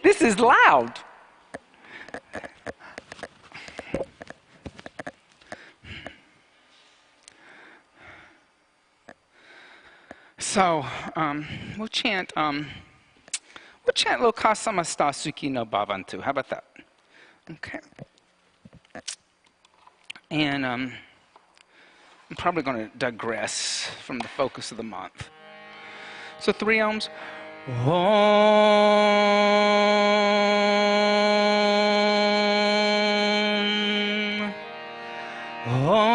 This is loud. So we'll chant Loka Samasta Sukhi no Bhavantu. How about that? Okay. And I'm probably going to digress from the focus of the month. So 3 ohms. Om. Om.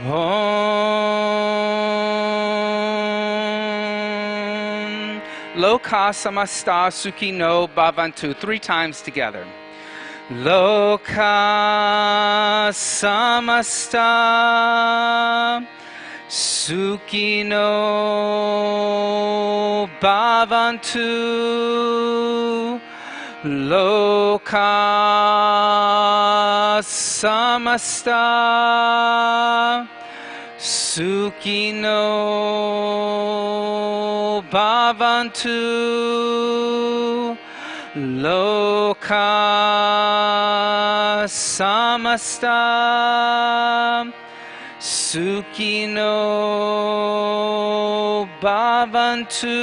Om. Loka samasta sukhino bhavantu. 3 times together. Loka samasta sukhino bhavantu. Loka samasta sukhino bhavantu. Loka samasta sukhino bhavantu.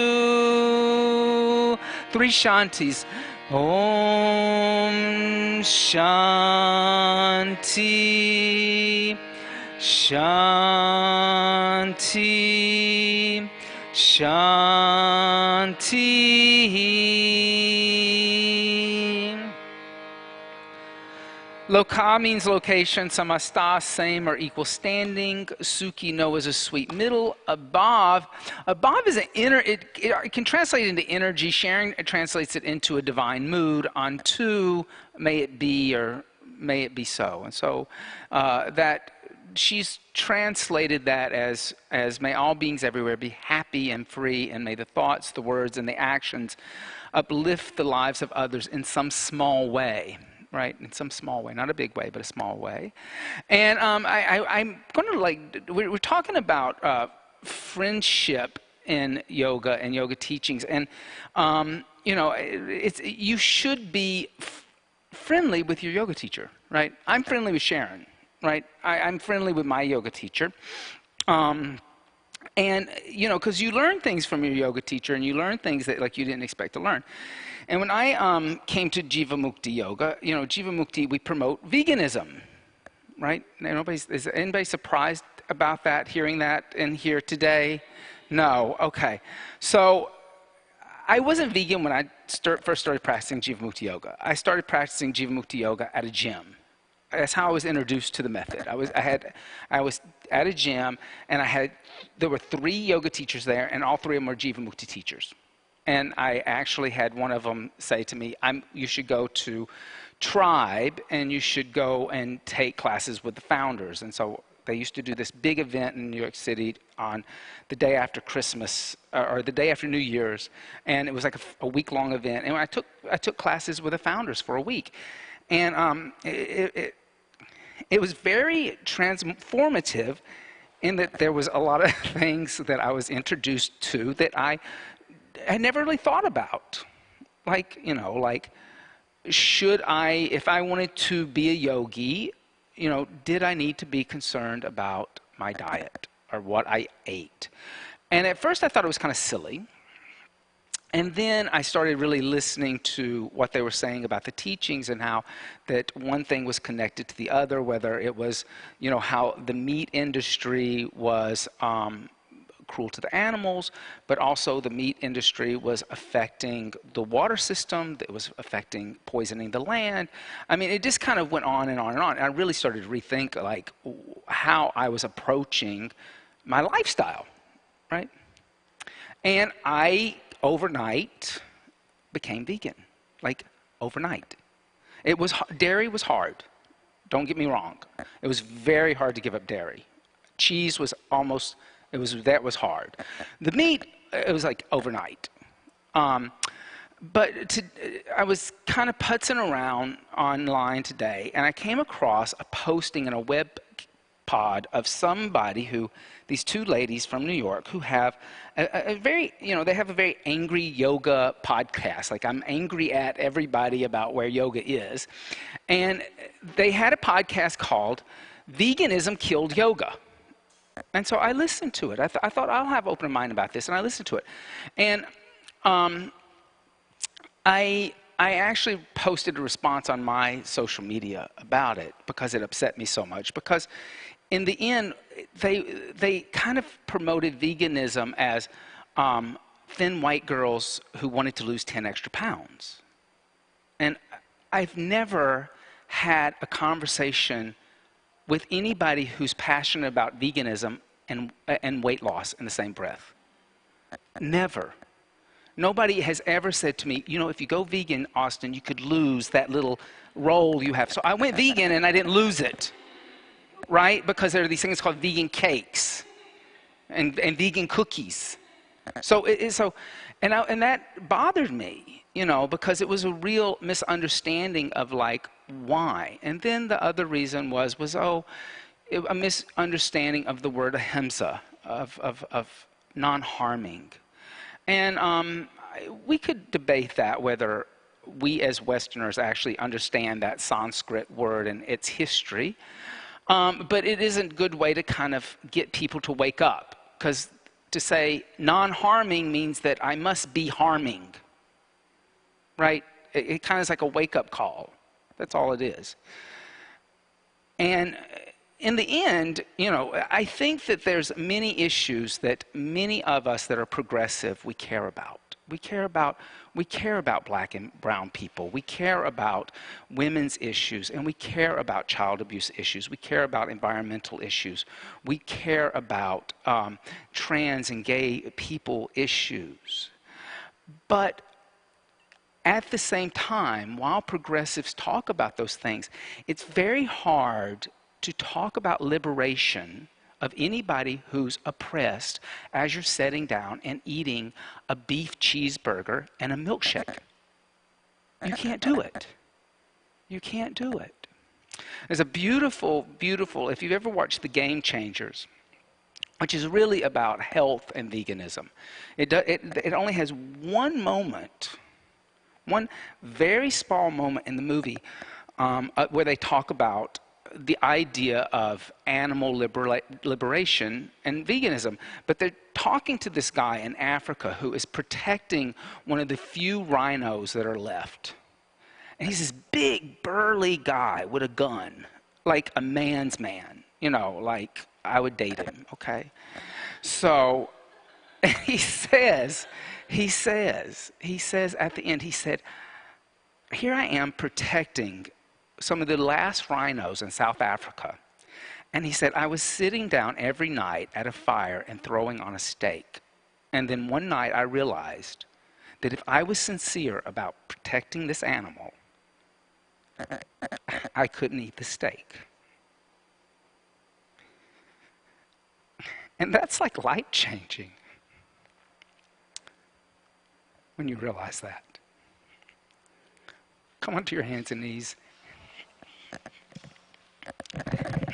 3 shantis. Om Shanti Shanti Shanti. Loka means location, samasta, same or equal standing. Sukhi, no, is a sweet middle. Above is an inner, it can translate into energy. Sharing translates it into a divine mood. Onto, may it be or may it be so. And so that she's translated that as may all beings everywhere be happy and free, and may the thoughts, the words, and the actions uplift the lives of others in some small way. Right, in some small way, not a big way, but a small way. And I'm going to we're talking about friendship in yoga and yoga teachings, and you should be friendly with your yoga teacher, right? I'm friendly with Sharon, right? I'm friendly with my yoga teacher. And, because you learn things from your yoga teacher, and you learn things that you didn't expect to learn. And when I came to Jiva Mukti Yoga, Jiva Mukti, we promote veganism, right? Is anybody surprised about that, hearing that in here today? No, okay. So I wasn't vegan when I first started practicing Jiva Mukti Yoga. I started practicing Jiva Mukti Yoga at a gym. That's how I was introduced to the method. I was at a gym, and there were 3 yoga teachers there, and all 3 of them were Jiva Mukti teachers. And I actually had one of them say to me, you should go to Tribe, and you should go and take classes with the founders. And so they used to do this big event in New York City on the day after Christmas, or the day after New Year's. And it was like a week-long event. And I took classes with the founders for a week. And it was very transformative in that there was a lot of things that I was introduced to that I had never really thought about. Should I, if I wanted to be a yogi, did I need to be concerned about my diet or what I ate? And at first I thought it was kind of silly. And then I started really listening to what they were saying about the teachings, and how that one thing was connected to the other, whether it was, how the meat industry was cruel to the animals, but also the meat industry was affecting the water system, it was affecting poisoning the land. I mean, it just kind of went on and on and on. And I really started to rethink how I was approaching my lifestyle, right? And I overnight became vegan, overnight. Dairy was hard. Don't get me wrong. It was very hard to give up dairy. Cheese was that was hard. The meat, it was overnight. But I was kind of putzing around online today, and I came across a posting in a web pod of somebody who, these two ladies from New York who have a very, they have a very angry yoga podcast. Like, I'm angry at everybody about where yoga is. And they had a podcast called Veganism Killed Yoga. And so I listened to it. I thought, I'll have open mind about this, and I listened to it. And I actually posted a response on my social media about it because it upset me so much. Because in the end, they kind of promoted veganism as thin white girls who wanted to lose 10 extra pounds. And I've never had a conversation with anybody who's passionate about veganism and weight loss in the same breath. Never. Nobody has ever said to me, if you go vegan, Austin, you could lose that little roll you have. So I went vegan and I didn't lose it, right? Because there are these things called vegan cakes and vegan cookies. And that bothered me, because it was a real misunderstanding of like why. And then the other reason was a misunderstanding of the word ahimsa, of non-harming. And we could debate that, whether we as Westerners actually understand that Sanskrit word and its history. But it isn't a good way to kind of get people to wake up, because to say non-harming means that I must be harming, right? It kind of is like a wake-up call. That's all it is. And in the end, I think that there's many issues that many of us that are progressive, we care about. We care about black and brown people. We care about women's issues, and we care about child abuse issues. We care about environmental issues. We care about trans and gay people issues. But at the same time, while progressives talk about those things, it's very hard to talk about liberation of anybody who's oppressed as you're sitting down and eating a beef cheeseburger and a milkshake. You can't do it. You can't do it. There's a beautiful, if you've ever watched The Game Changers, which is really about health and veganism, it only has one moment, one very small moment in the movie where they talk about the idea of animal liberation and veganism. But they're talking to this guy in Africa who is protecting one of the few rhinos that are left. And he's this big, burly guy with a gun, like a man's man, like I would date him, okay? So he says at the end, he said, here I am protecting some of the last rhinos in South Africa. And he said, I was sitting down every night at a fire and throwing on a steak. And then one night I realized that if I was sincere about protecting this animal, I couldn't eat the steak. And that's like life-changing when you realize that. Come onto your hands and knees.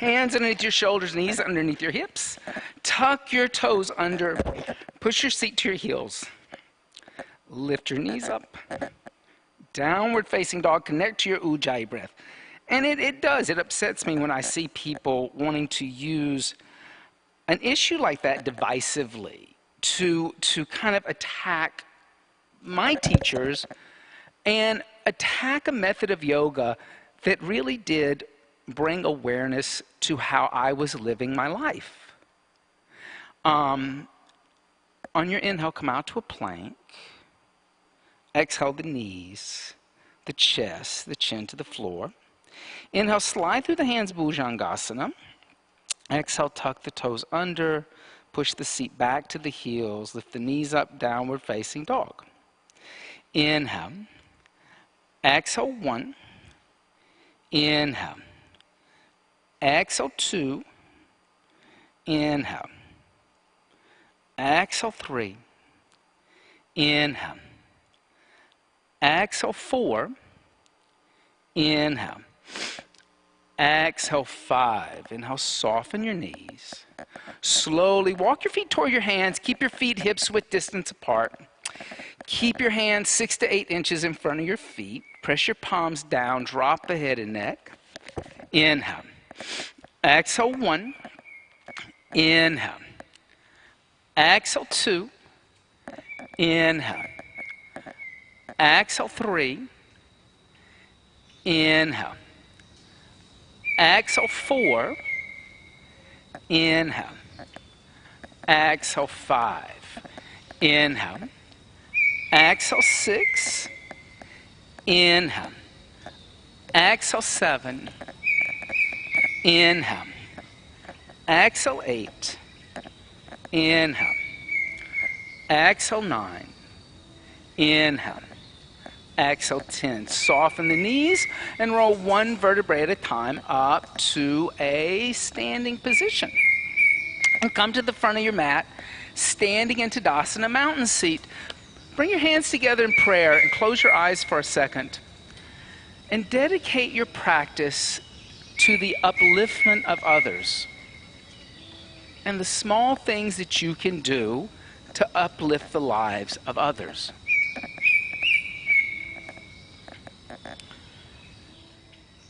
Hands underneath your shoulders, knees underneath your hips. Tuck your toes under. Push your seat to your heels. Lift your knees up. Downward facing dog. Connect to your ujjayi breath. And it does. It upsets me when I see people wanting to use an issue like that divisively to kind of attack my teachers and attack a method of yoga that really did bring awareness to how I was living my life. On your inhale, come out to a plank. Exhale the knees, the chest, the chin to the floor. Inhale, slide through the hands, Bhujangasana. Exhale, tuck the toes under. Push the seat back to the heels. Lift the knees up, downward facing dog. Inhale. Exhale, 1. Inhale. Exhale, 2. Inhale. Exhale, 3. Inhale. Exhale, 4. Inhale. Exhale, 5. Inhale, soften your knees. Slowly walk your feet toward your hands. Keep your feet hips width distance apart. Keep your hands 6 to 8 inches in front of your feet. Press your palms down. Drop the head and neck. Inhale. Exhale, 1. Inhale. Exhale, 2. Inhale. Exhale, 3. Inhale. Exhale, 4. Inhale. Exhale, 5. Inhale. Exhale, 6. Inhale. Exhale, 7. Inhale. Exhale, 8. Inhale. Exhale, 9. Inhale. Exhale, 10. Soften the knees and roll one vertebrae at a time up to a standing position. And come to the front of your mat, standing in Tadasana, mountain seat. Bring your hands together in prayer and close your eyes for a second. And dedicate your practice to the upliftment of others and the small things that you can do to uplift the lives of others.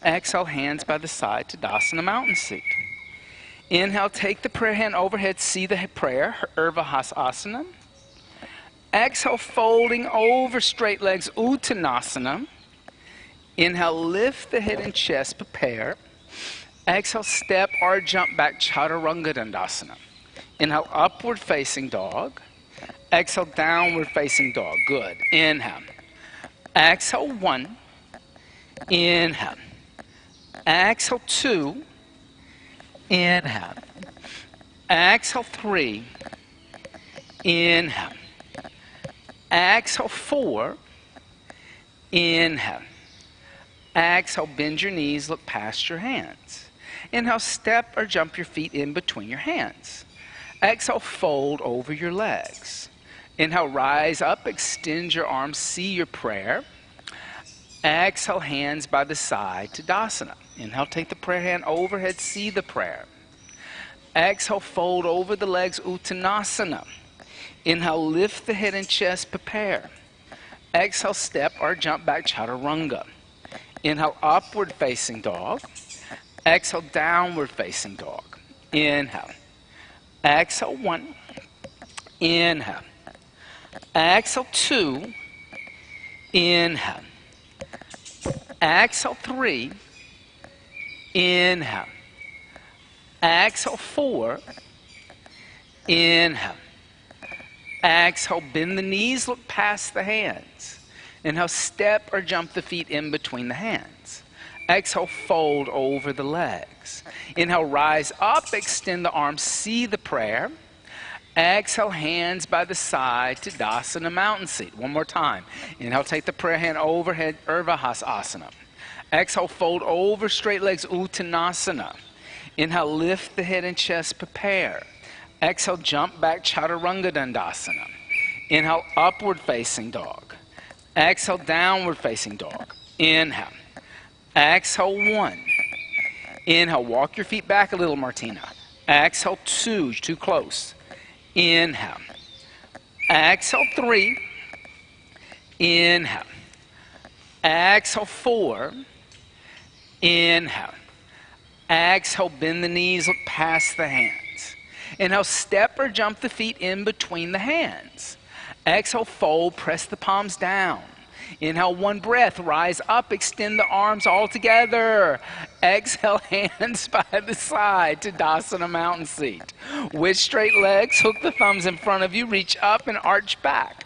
Exhale, hands by the side, Tadasana, mountain seat. Inhale, take the prayer hand overhead, see the prayer, Urban Sadhu. Exhale, folding over straight legs, Uttanasana. Inhale, lift the head and chest, prepare. Exhale, step or jump back, Chaturanga Dandasana. Inhale, upward facing dog. Exhale, downward facing dog. Good. Inhale. Exhale, 1. Inhale. Exhale, 2. Inhale. Exhale, 3. Inhale. Exhale, 4. Inhale. Exhale, bend your knees, look past your hands. Inhale, step or jump your feet in between your hands. Exhale, fold over your legs. Inhale, rise up, extend your arms, see your prayer. Exhale, hands by the side, Tadasana. Inhale, take the prayer hand overhead, see the prayer. Exhale, fold over the legs, Uttanasana. Inhale, lift the head and chest, prepare. Exhale, step or jump back, Chaturanga. Inhale, upward facing dog. Exhale, downward facing dog. Inhale. Exhale, 1. Inhale. Exhale, 2. Inhale. Exhale, 3. Inhale. Exhale, 4. Inhale. Exhale, bend the knees, look past the hands. Inhale, step or jump the feet in between the hands. Exhale, fold over the legs. Inhale, rise up, extend the arms, see the prayer. Exhale, hands by the side, Tadasana, mountain seat. One more time. Inhale, take the prayer hand overhead, Urban Sadhu. Exhale, fold over straight legs, Uttanasana. Inhale, lift the head and chest, prepare. Exhale, jump back, Chaturanga Dandasana. Inhale, upward facing dog. Exhale, downward facing dog. Inhale. Exhale, 1. Inhale, walk your feet back a little, Martina. Exhale, 2, too close. Inhale. Exhale, 3. Inhale. Exhale, 4. Inhale. Exhale, bend the knees, look past the hands. Inhale, step or jump the feet in between the hands. Exhale, fold, press the palms down. Inhale, 1 breath, rise up, extend the arms all together. Exhale, hands by the side, Tadasana, mountain seat. With straight legs, hook the thumbs in front of you, reach up and arch back.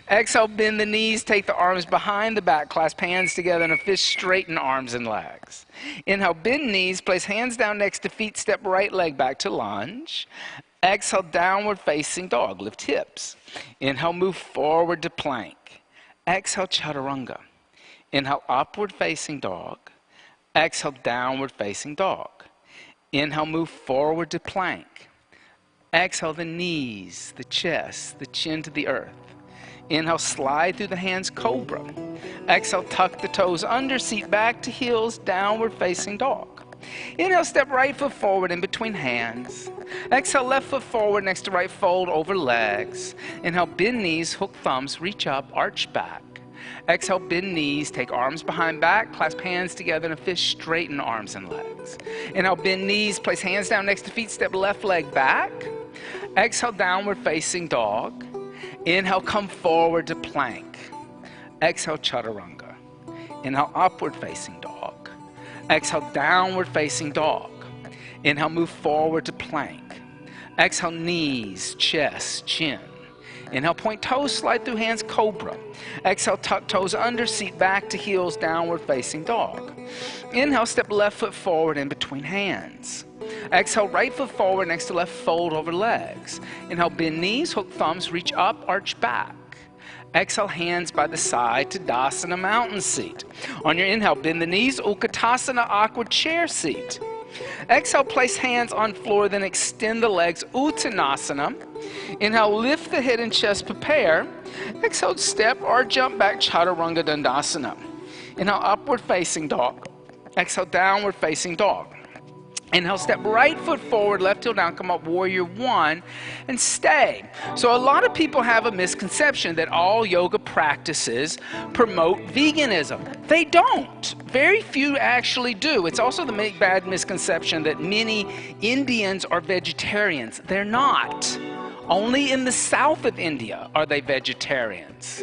Exhale, bend the knees, take the arms behind the back, clasp hands together in a fist, straighten arms and legs. Inhale, bend knees, place hands down next to feet, step right leg back to lunge. Exhale, downward facing dog, lift hips. Inhale, move forward to plank. Exhale, Chaturanga. Inhale, upward facing dog. Exhale, downward facing dog. Inhale, move forward to plank. Exhale, the knees, the chest, the chin to the earth. Inhale, slide through the hands, cobra. Exhale, tuck the toes under, seat back to heels, downward facing dog. Inhale, step right foot forward in between hands. Exhale, left foot forward next to right, fold over legs. Inhale, bend knees, hook thumbs, reach up, arch back. Exhale, bend knees, take arms behind back, clasp hands together in a fist, straighten arms and legs. Inhale, bend knees, place hands down next to feet, step left leg back. Exhale, downward facing dog. Inhale, come forward to plank. Exhale, chaturanga. Inhale, upward facing dog. Exhale, downward facing dog. Inhale, move forward to plank. Exhale, knees, chest, chin. Inhale, point toes, slide through hands, cobra. Exhale, tuck toes under, seat back to heels, downward facing dog. Inhale, step left foot forward in between hands. Exhale, right foot forward next to left, fold over legs. Inhale, bend knees, hook thumbs, reach up, arch back. Exhale, hands by the side to Dasana, mountain seat. On your inhale, bend the knees, Utkatasana, awkward chair seat. Exhale, place hands on floor, then extend the legs, Uttanasana. Inhale, lift the head and chest, prepare. Exhale, step or jump back, Chaturanga Dandasana. Inhale, upward facing dog. Exhale, downward facing dog. Inhale, step right foot forward, left heel down, come up, warrior one, and stay. So a lot of people have a misconception that all yoga practices promote veganism. They don't. Very few actually do. It's also the bad misconception that many Indians are vegetarians. They're not. Only in the south of India are they vegetarians.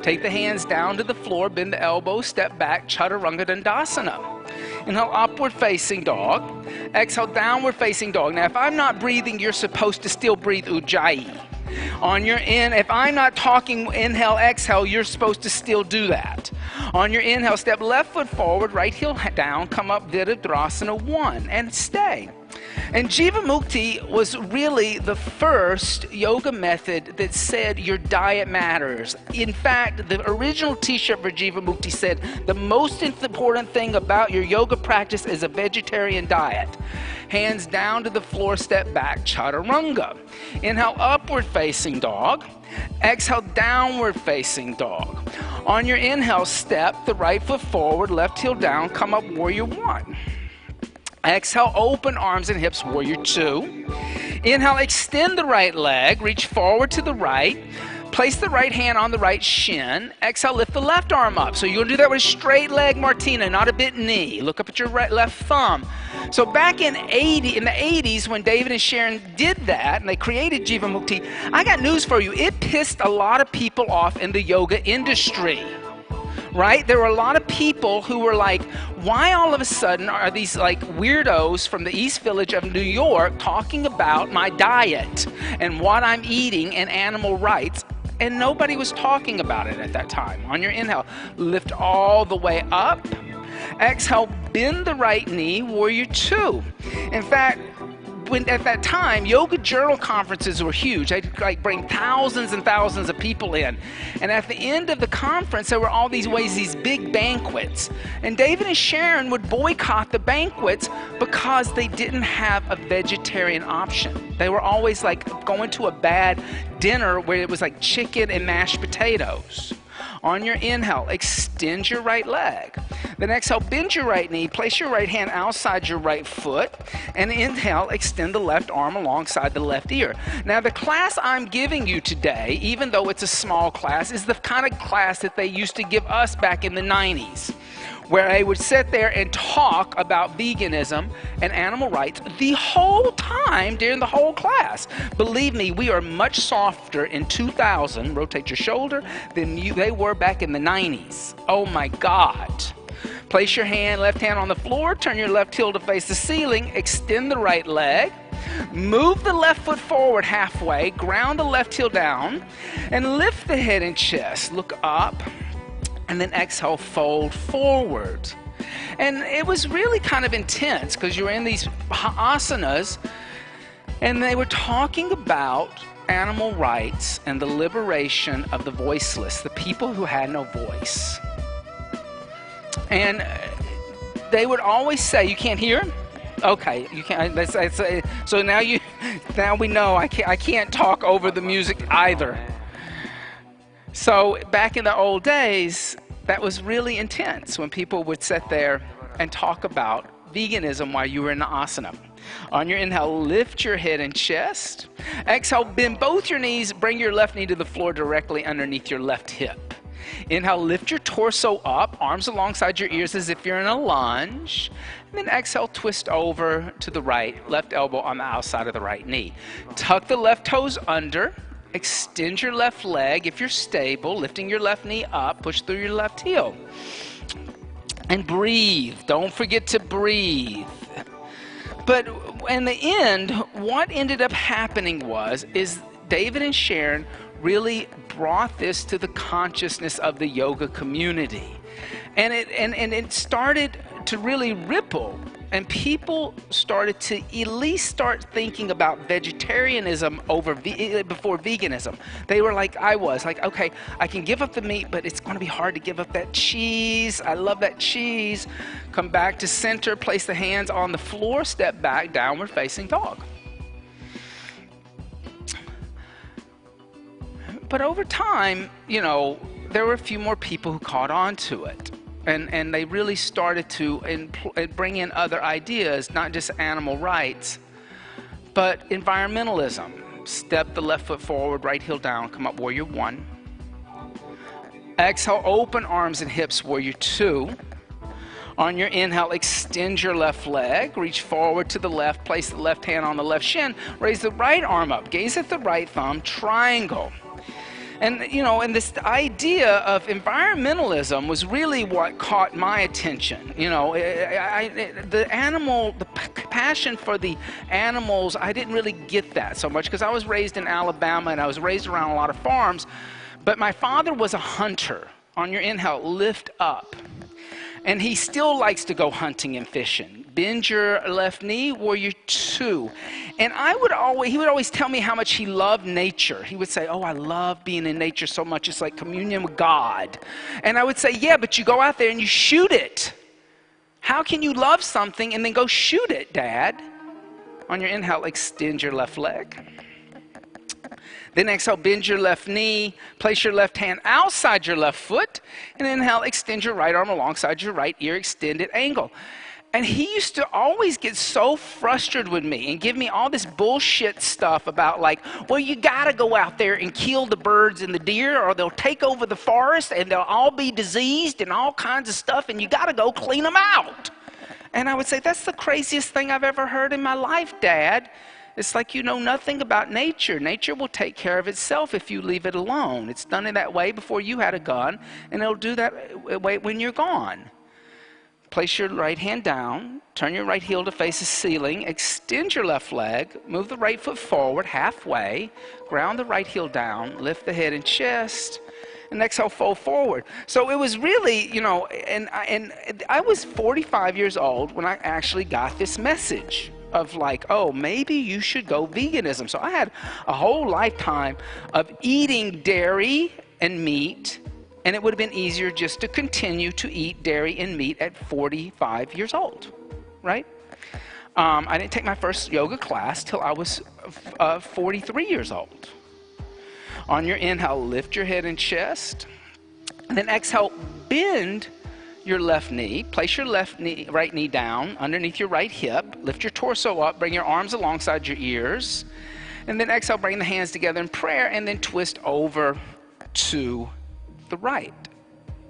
Take the hands down to the floor, bend the elbows, step back, Chaturanga Dandasana. Inhale, upward facing dog. Exhale, downward facing dog. Now, if I'm not breathing, you're supposed to still breathe Ujjayi. On your if I'm not talking inhale, exhale, you're supposed to still do that. On your inhale, step left foot forward, right heel down, come up, Virabhadrasana 1, and stay. And Jivamukti was really the first yoga method that said your diet matters. In fact, the original t-shirt for Jivamukti said, the most important thing about your yoga practice is a vegetarian diet. Hands down to the floor, step back, Chaturanga. Inhale, upward facing dog. Exhale, downward facing dog. On your inhale, step the right foot forward, left heel down, come up, warrior one. Exhale, open arms and hips, warrior two. Inhale, extend the right leg, reach forward to the right. Place the right hand on the right shin. Exhale, lift the left arm up. So you're going to do that with a straight leg, Martina, not a bent knee. Look up at your left thumb. So back in the 80s, when David and Sharon did that, and they created Jivamukti, I got news for you. It pissed a lot of people off in the yoga industry. Right? There were a lot of people who were like, why all of a sudden are these like weirdos from the East Village of New York talking about my diet and what I'm eating and animal rights? And nobody was talking about it at that time. On your inhale, lift all the way up. Exhale, bend the right knee, warrior two. In fact, at that time, yoga journal conferences were huge. They'd like bring thousands and thousands of people in. And at the end of the conference, there were all these big banquets. And David and Sharon would boycott the banquets because they didn't have a vegetarian option. They were always like going to a bad dinner where it was like chicken and mashed potatoes. On your inhale, extend your right leg. Then exhale, bend your right knee, place your right hand outside your right foot, and inhale, extend the left arm alongside the left ear. Now, the class I'm giving you today, even though it's a small class, is the kind of class that they used to give us back in the 90s, where I would sit there and talk about veganism and animal rights the whole time during the whole class. Believe me, we are much softer in 2000, rotate your shoulder, than they were back in the 90s. Oh my God. Place your left hand on the floor, turn your left heel to face the ceiling, extend the right leg, move the left foot forward halfway, ground the left heel down, and lift the head and chest. Look up. And then exhale, fold forward. And it was really kind of intense because you were in these asanas and they were talking about animal rights and the liberation of the voiceless, the people who had no voice. And they would always say, you can't hear? Okay, you can't. So now we know I can't talk over the music either. So back in the old days, that was really intense when people would sit there and talk about veganism while you were in the asana. On your inhale, lift your head and chest. Exhale, bend both your knees. Bring your left knee to the floor directly underneath your left hip. Inhale, lift your torso up, arms alongside your ears as if you're in a lunge. And then exhale, twist over to the right, left elbow on the outside of the right knee. Tuck the left toes under. Extend your left leg if you're stable, lifting your left knee up, push through your left heel. And breathe. Don't forget to breathe. But in the end, what ended up happening is David and Sharon really brought this to the consciousness of the yoga community. And it started to really ripple, and people started to at least start thinking about vegetarianism before veganism. They were like I was, like, okay, I can give up the meat, but it's going to be hard to give up that cheese. I love that cheese. Come back to center, place the hands on the floor, step back, downward facing dog. But over time, there were a few more people who caught on to it. And they really started to bring in other ideas, not just animal rights, but environmentalism. Step the left foot forward, right heel down, come up warrior one. Exhale, open arms and hips, warrior two. On your inhale, extend your left leg, reach forward to the left, place the left hand on the left shin, raise the right arm up, gaze at the right thumb, triangle. And, and this idea of environmentalism was really what caught my attention. The passion for the animals, I didn't really get that so much because I was raised in Alabama and I was raised around a lot of farms. But my father was a hunter. On your inhale, lift up. And he still likes to go hunting and fishing. Bend your left knee, warrior two. And he would always tell me how much he loved nature. He would say, oh, I love being in nature so much. It's like communion with God. And I would say, yeah, but you go out there and you shoot it. How can you love something and then go shoot it, Dad? On your inhale, extend your left leg. Then exhale, bend your left knee, place your left hand outside your left foot, and inhale, extend your right arm alongside your right ear, extended angle. And he used to always get so frustrated with me and give me all this bullshit stuff about like, well, you gotta go out there and kill the birds and the deer or they'll take over the forest and they'll all be diseased and all kinds of stuff and you gotta go clean them out. And I would say, that's the craziest thing I've ever heard in my life, Dad. It's like you know nothing about nature. Nature will take care of itself if you leave it alone. It's done in that way before you had a gun, and it'll do that way when you're gone. Place your right hand down, turn your right heel to face the ceiling, extend your left leg, move the right foot forward halfway, ground the right heel down, lift the head and chest, and exhale, fold forward. So it was really, and I was 45 years old when I actually got this message of like, oh, maybe you should go veganism. So I had a whole lifetime of eating dairy and meat, and it would have been easier just to continue to eat dairy and meat at 45 years old, right? I didn't take my first yoga class till I was 43 years old. On your inhale, lift your head and chest, and then exhale, bend your left knee, place your right knee down underneath your right hip, lift your torso up, bring your arms alongside your ears, and then exhale, bring the hands together in prayer, and then twist over to the right.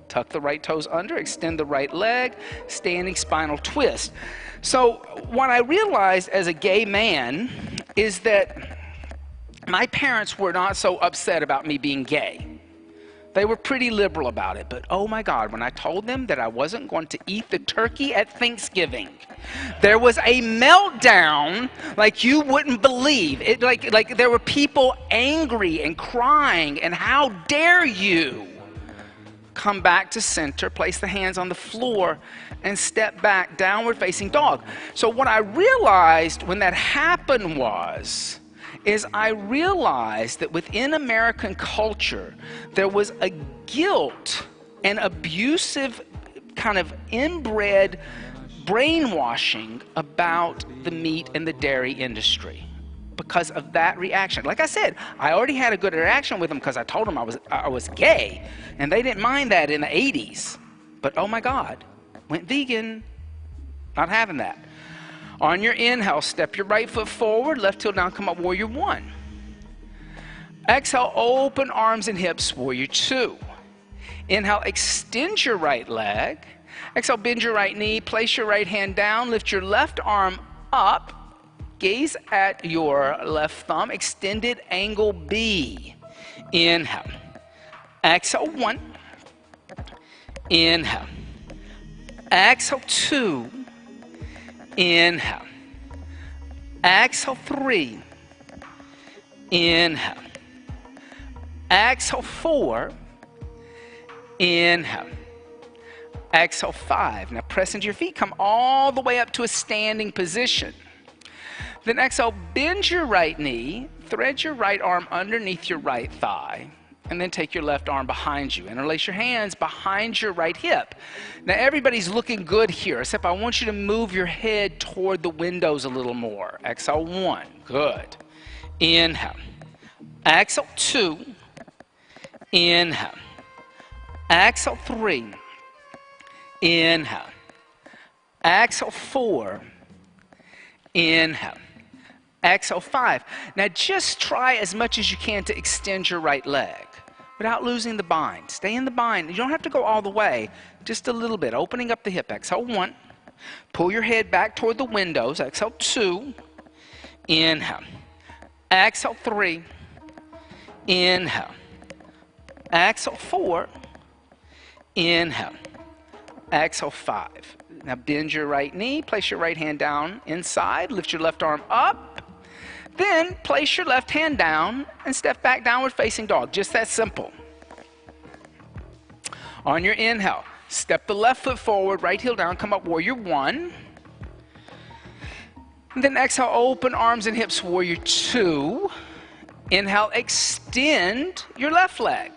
Tuck the right toes under, extend the right leg, standing spinal twist. So what I realized as a gay man is that my parents were not so upset about me being gay. They were pretty liberal about it, but oh my God, when I told them that I wasn't going to eat the turkey at Thanksgiving, there was a meltdown like you wouldn't believe. It, like there were people angry and crying, and how dare you? Come back to center, place the hands on the floor, and step back, downward facing dog. So what I realized when that happened is I realized that within American culture, there was a guilt and abusive kind of inbred brainwashing about the meat and the dairy industry because of that reaction. Like I said, I already had a good interaction with them because I told them I was gay, and they didn't mind that in the 80s. But oh my God, went vegan, Not having that. On your inhale, step your right foot forward, left heel down, come up, warrior one. Exhale, open arms and hips, warrior two. Inhale, extend your right leg. Exhale, bend your right knee, place your right hand down, lift your left arm up, gaze at your left thumb, extended angle B. Inhale. Exhale, one. Inhale. Exhale, two. Inhale. Exhale, three. Inhale. Exhale, four. Inhale. Exhale, five. Now press into your feet. Come all the way up to a standing position. Then exhale, bend your right knee, thread your right arm underneath your right thigh, and then take your left arm behind you. Interlace your hands behind your right hip. Now everybody's looking good here, except I want you to move your head toward the windows a little more. Exhale, one. Good. Inhale. Exhale, two. Inhale. Exhale, three. Inhale. Exhale, four. Inhale. Exhale, five. Now just try as much as you can to extend your right leg without losing the bind. Stay in the bind. You don't have to go all the way, just a little bit, opening up the hip. Exhale, one. Pull your head back toward the windows. Exhale, two. Inhale. Exhale, three. Inhale. Exhale, four. Inhale. Exhale, five. Now bend your right knee, place your right hand down inside, lift your left arm up. Then place your left hand down and step back, downward facing dog. Just that simple. On your inhale, step the left foot forward, right heel down, come up, warrior one. And then exhale, open arms and hips, warrior two. Inhale, extend your left leg.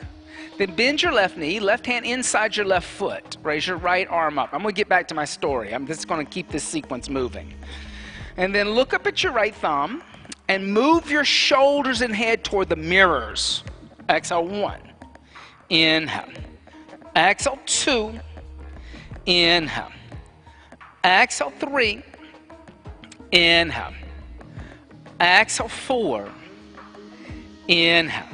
Then bend your left knee, left hand inside your left foot. Raise your right arm up. I'm going to get back to my story. I'm just going to keep this sequence moving. And then look up at your right thumb and move your shoulders and head toward the mirrors. Exhale, one. Inhale. Exhale, two. Inhale. Exhale, three. Inhale. Exhale, four. Inhale.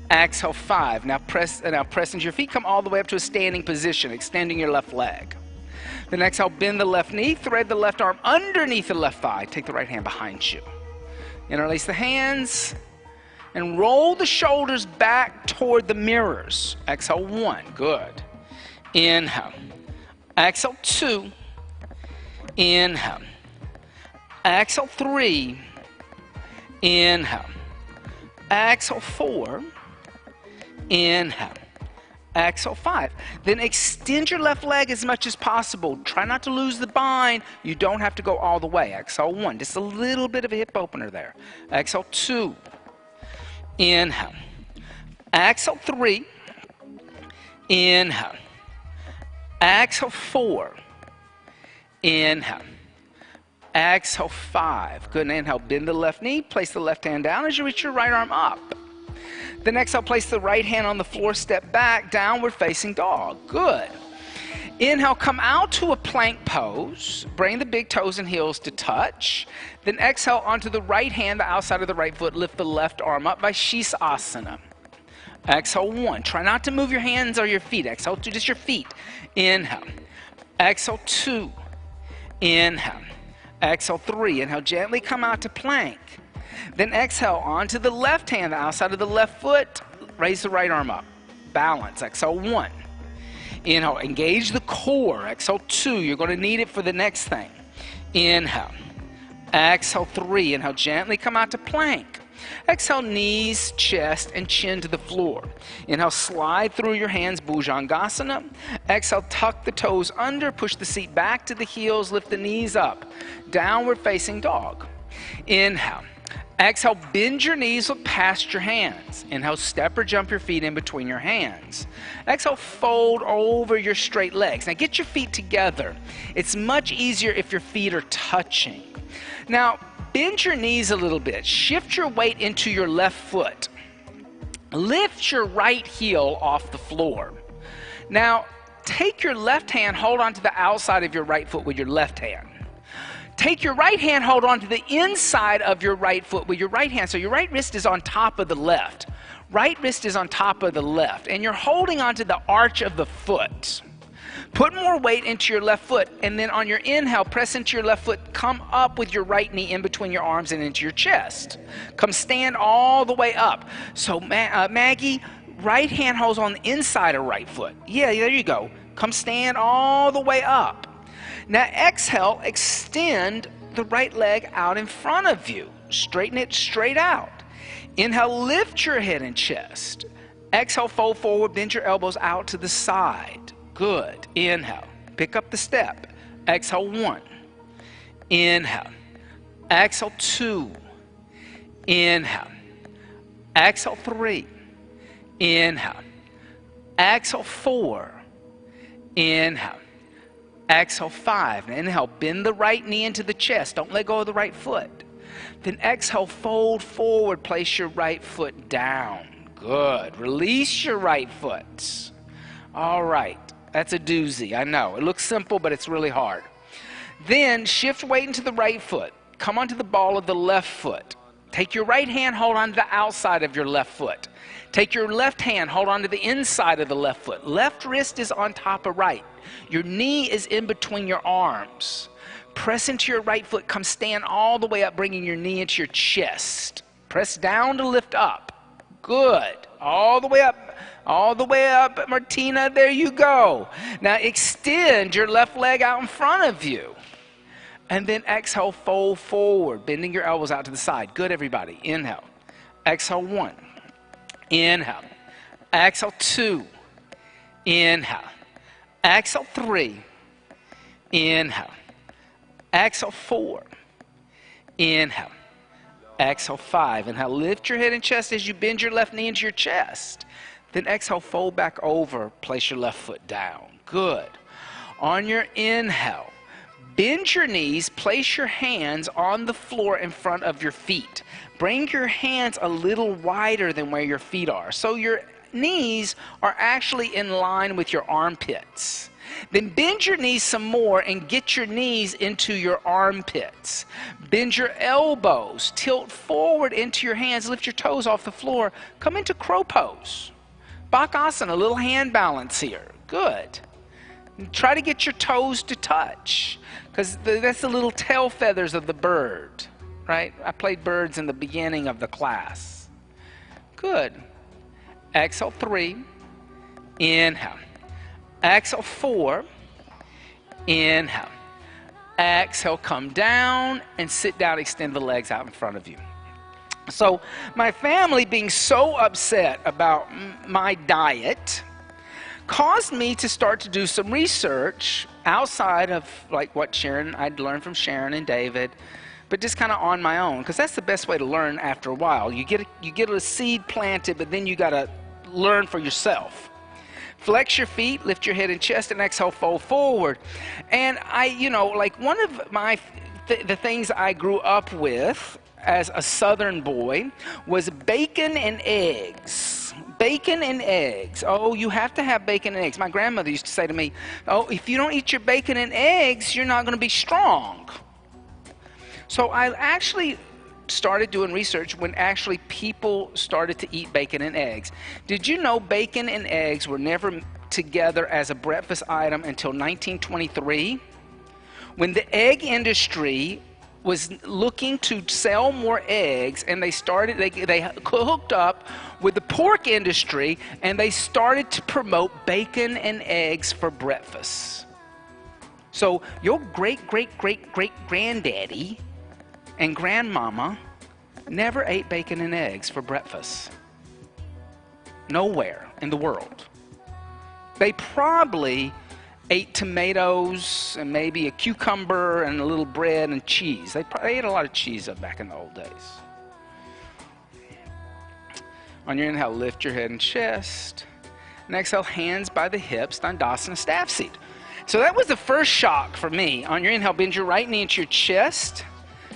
Exhale, five. Now press into your feet. Come all the way up to a standing position, extending your left leg. Then exhale, bend the left knee, thread the left arm underneath the left thigh. Take the right hand behind you. Interlace the hands and roll the shoulders back toward the mirrors. Exhale, one. Good. Inhale. Exhale, two. Inhale. Exhale, three. Inhale. Exhale, four. Inhale. Exhale, five. Then extend your left leg as much as possible. Try not to lose the bind. You don't have to go all the way. Exhale, one. Just a little bit of a hip opener there. Exhale, two. Inhale. Exhale, three. Inhale. Exhale, four. Inhale. Exhale, five. Good. And inhale, bend the left knee. Place the left hand down as you reach your right arm up. Then exhale, place the right hand on the floor, step back, downward facing dog. Good. Inhale, come out to a plank pose. Bring the big toes and heels to touch. Then exhale onto the right hand, the outside of the right foot, lift the left arm up by Shisasana. Exhale, one. Try not to move your hands or your feet. Exhale, two, just your feet. Inhale. Exhale, two. Inhale. Exhale, three. Inhale, gently come out to plank. Then exhale onto the left hand, the outside of the left foot. Raise the right arm up. Balance. Exhale, one. Inhale, engage the core. Exhale, two. You're going to need it for the next thing. Inhale. Exhale, three. Inhale, gently come out to plank. Exhale, knees, chest, and chin to the floor. Inhale, slide through your hands, Bhujangasana. Exhale, tuck the toes under, push the seat back to the heels, lift the knees up. Downward facing dog. Inhale. Exhale, bend your knees, look past your hands. Inhale, step or jump your feet in between your hands. Exhale, fold over your straight legs. Now get your feet together. It's much easier if your feet are touching. Now, bend your knees a little bit. Shift your weight into your left foot. Lift your right heel off the floor. Now, take your left hand, hold on to the outside of your right foot with your left hand. Take your right hand, hold on to the inside of your right foot with your right hand. So your right wrist is on top of the left. Right wrist is on top of the left. And you're holding onto the arch of the foot. Put more weight into your left foot. And then on your inhale, press into your left foot. Come up with your right knee in between your arms and into your chest. Come stand all the way up. So Maggie, right hand holds on the inside of right foot. Yeah, there you go. Come stand all the way up. Now exhale, extend the right leg out in front of you. Straighten it straight out. Inhale, lift your head and chest. Exhale, fold forward, bend your elbows out to the side. Good. Inhale, pick up the step. Exhale, 1. Inhale. Exhale, 2. Inhale. Exhale, 3. Inhale. Exhale, 4. Inhale. Exhale, 5. Now inhale, bend the right knee into the chest. Don't let go of the right foot. Then exhale, fold forward, place your right foot down. Good. Release your right foot. All right. That's a doozy. I know. It looks simple, but it's really hard. Then shift weight into the right foot. Come onto the ball of the left foot. Take your right hand, hold on to the outside of your left foot. Take your left hand, hold on to the inside of the left foot. Left wrist is on top of right. Your knee is in between your arms. Press into your right foot. Come stand all the way up, bringing your knee into your chest. Press down to lift up. Good. All the way up. All the way up, Martina. There you go. Now extend your left leg out in front of you. And then exhale, fold forward, bending your elbows out to the side. Good, everybody. Inhale. Exhale, 1. Inhale. Exhale, 2. Inhale. Exhale, 3. Inhale. Exhale, 4. Inhale. Exhale, 5. Inhale, lift your head and chest as you bend your left knee into your chest. Then exhale, fold back over, place your left foot down. Good. On your inhale, bend your knees, place your hands on the floor in front of your feet. Bring your hands a little wider than where your feet are. So your knees are actually in line with your armpits. Then bend your knees some more and get your knees into your armpits. Bend your elbows, tilt forward into your hands, lift your toes off the floor. Come into crow pose. Bakasana, a little hand balance here. Good. Try to get your toes to touch, because that's the little tail feathers of the bird, right? I played birds in the beginning of the class. Good. Exhale, 3. Inhale. Exhale, 4. Inhale. Exhale, come down and sit down, extend the legs out in front of you. So my family being so upset about my diet caused me to start to do some research outside of like what I'd learned from Sharon and David, but just kind of on my own, because that's the best way to learn after a while. You get a seed planted, but then you got to learn for yourself. Flex your feet, lift your head and chest, and exhale, fold forward. And like one of the things I grew up with as a Southern boy was bacon and eggs. Bacon and eggs. Oh, you have to have bacon and eggs. My grandmother used to say to me, oh, if you don't eat your bacon and eggs, you're not going to be strong. So I actually started doing research when actually people started to eat bacon and eggs. Did you know bacon and eggs were never together as a breakfast item until 1923? When the egg industry was looking to sell more eggs, and they hooked up with the pork industry, and they started to promote bacon and eggs for breakfast. So your great-great-great-great-granddaddy and grandmama never ate bacon and eggs for breakfast. Nowhere in the world. They probably ate tomatoes and maybe a cucumber and a little bread and cheese. They ate a lot of cheese back in the old days. On your inhale, lift your head and chest. And exhale, hands by the hips, Dandasana staff seat. So that was the first shock for me. On your inhale, bend your right knee into your chest.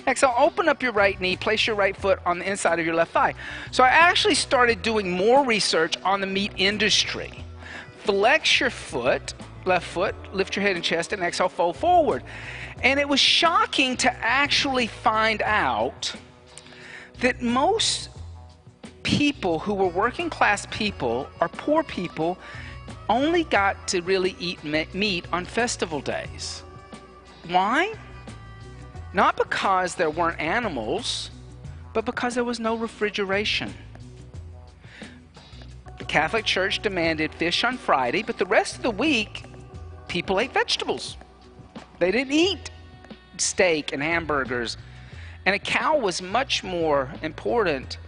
Exhale, open up your right knee, place your right foot on the inside of your left thigh. So I actually started doing more research on the meat industry. Flex your foot, left foot, lift your head and chest, and exhale, fold forward. And it was shocking to actually find out that most people who were working class people or poor people only got to really eat meat on festival days. Why? Not because there weren't animals, but because there was no refrigeration. The Catholic Church demanded fish on Friday, but the rest of the week, people ate vegetables. They didn't eat steak and hamburgers. And a cow was much more important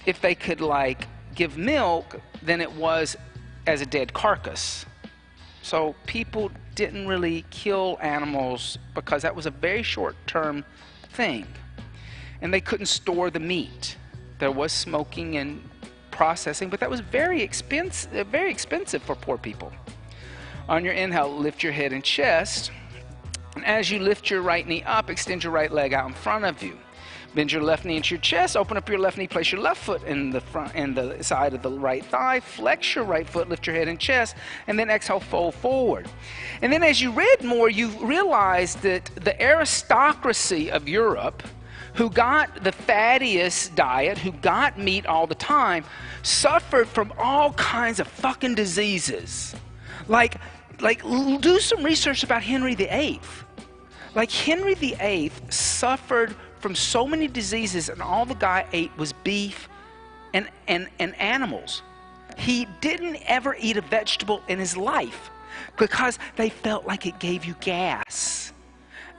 if they could, like, give milk than it was as a dead carcass. So people didn't really kill animals because that was a very short-term thing. And they couldn't store the meat. There was smoking and processing, but that was very expensive for poor people. On your inhale, lift your head and chest. And as you lift your right knee up, extend your right leg out in front of you. Bend your left knee into your chest, open up your left knee, place your left foot in the front and the side of the right thigh, flex your right foot, lift your head and chest, and then exhale, fold forward. And then as you read more, you realized that the aristocracy of Europe, who got the fattiest diet, who got meat all the time, suffered from all kinds of fucking diseases. Like do some research about Henry VIII. Like Henry VIII suffered from so many diseases, and all the guy ate was beef and animals. He didn't ever eat a vegetable in his life because they felt like it gave you gas.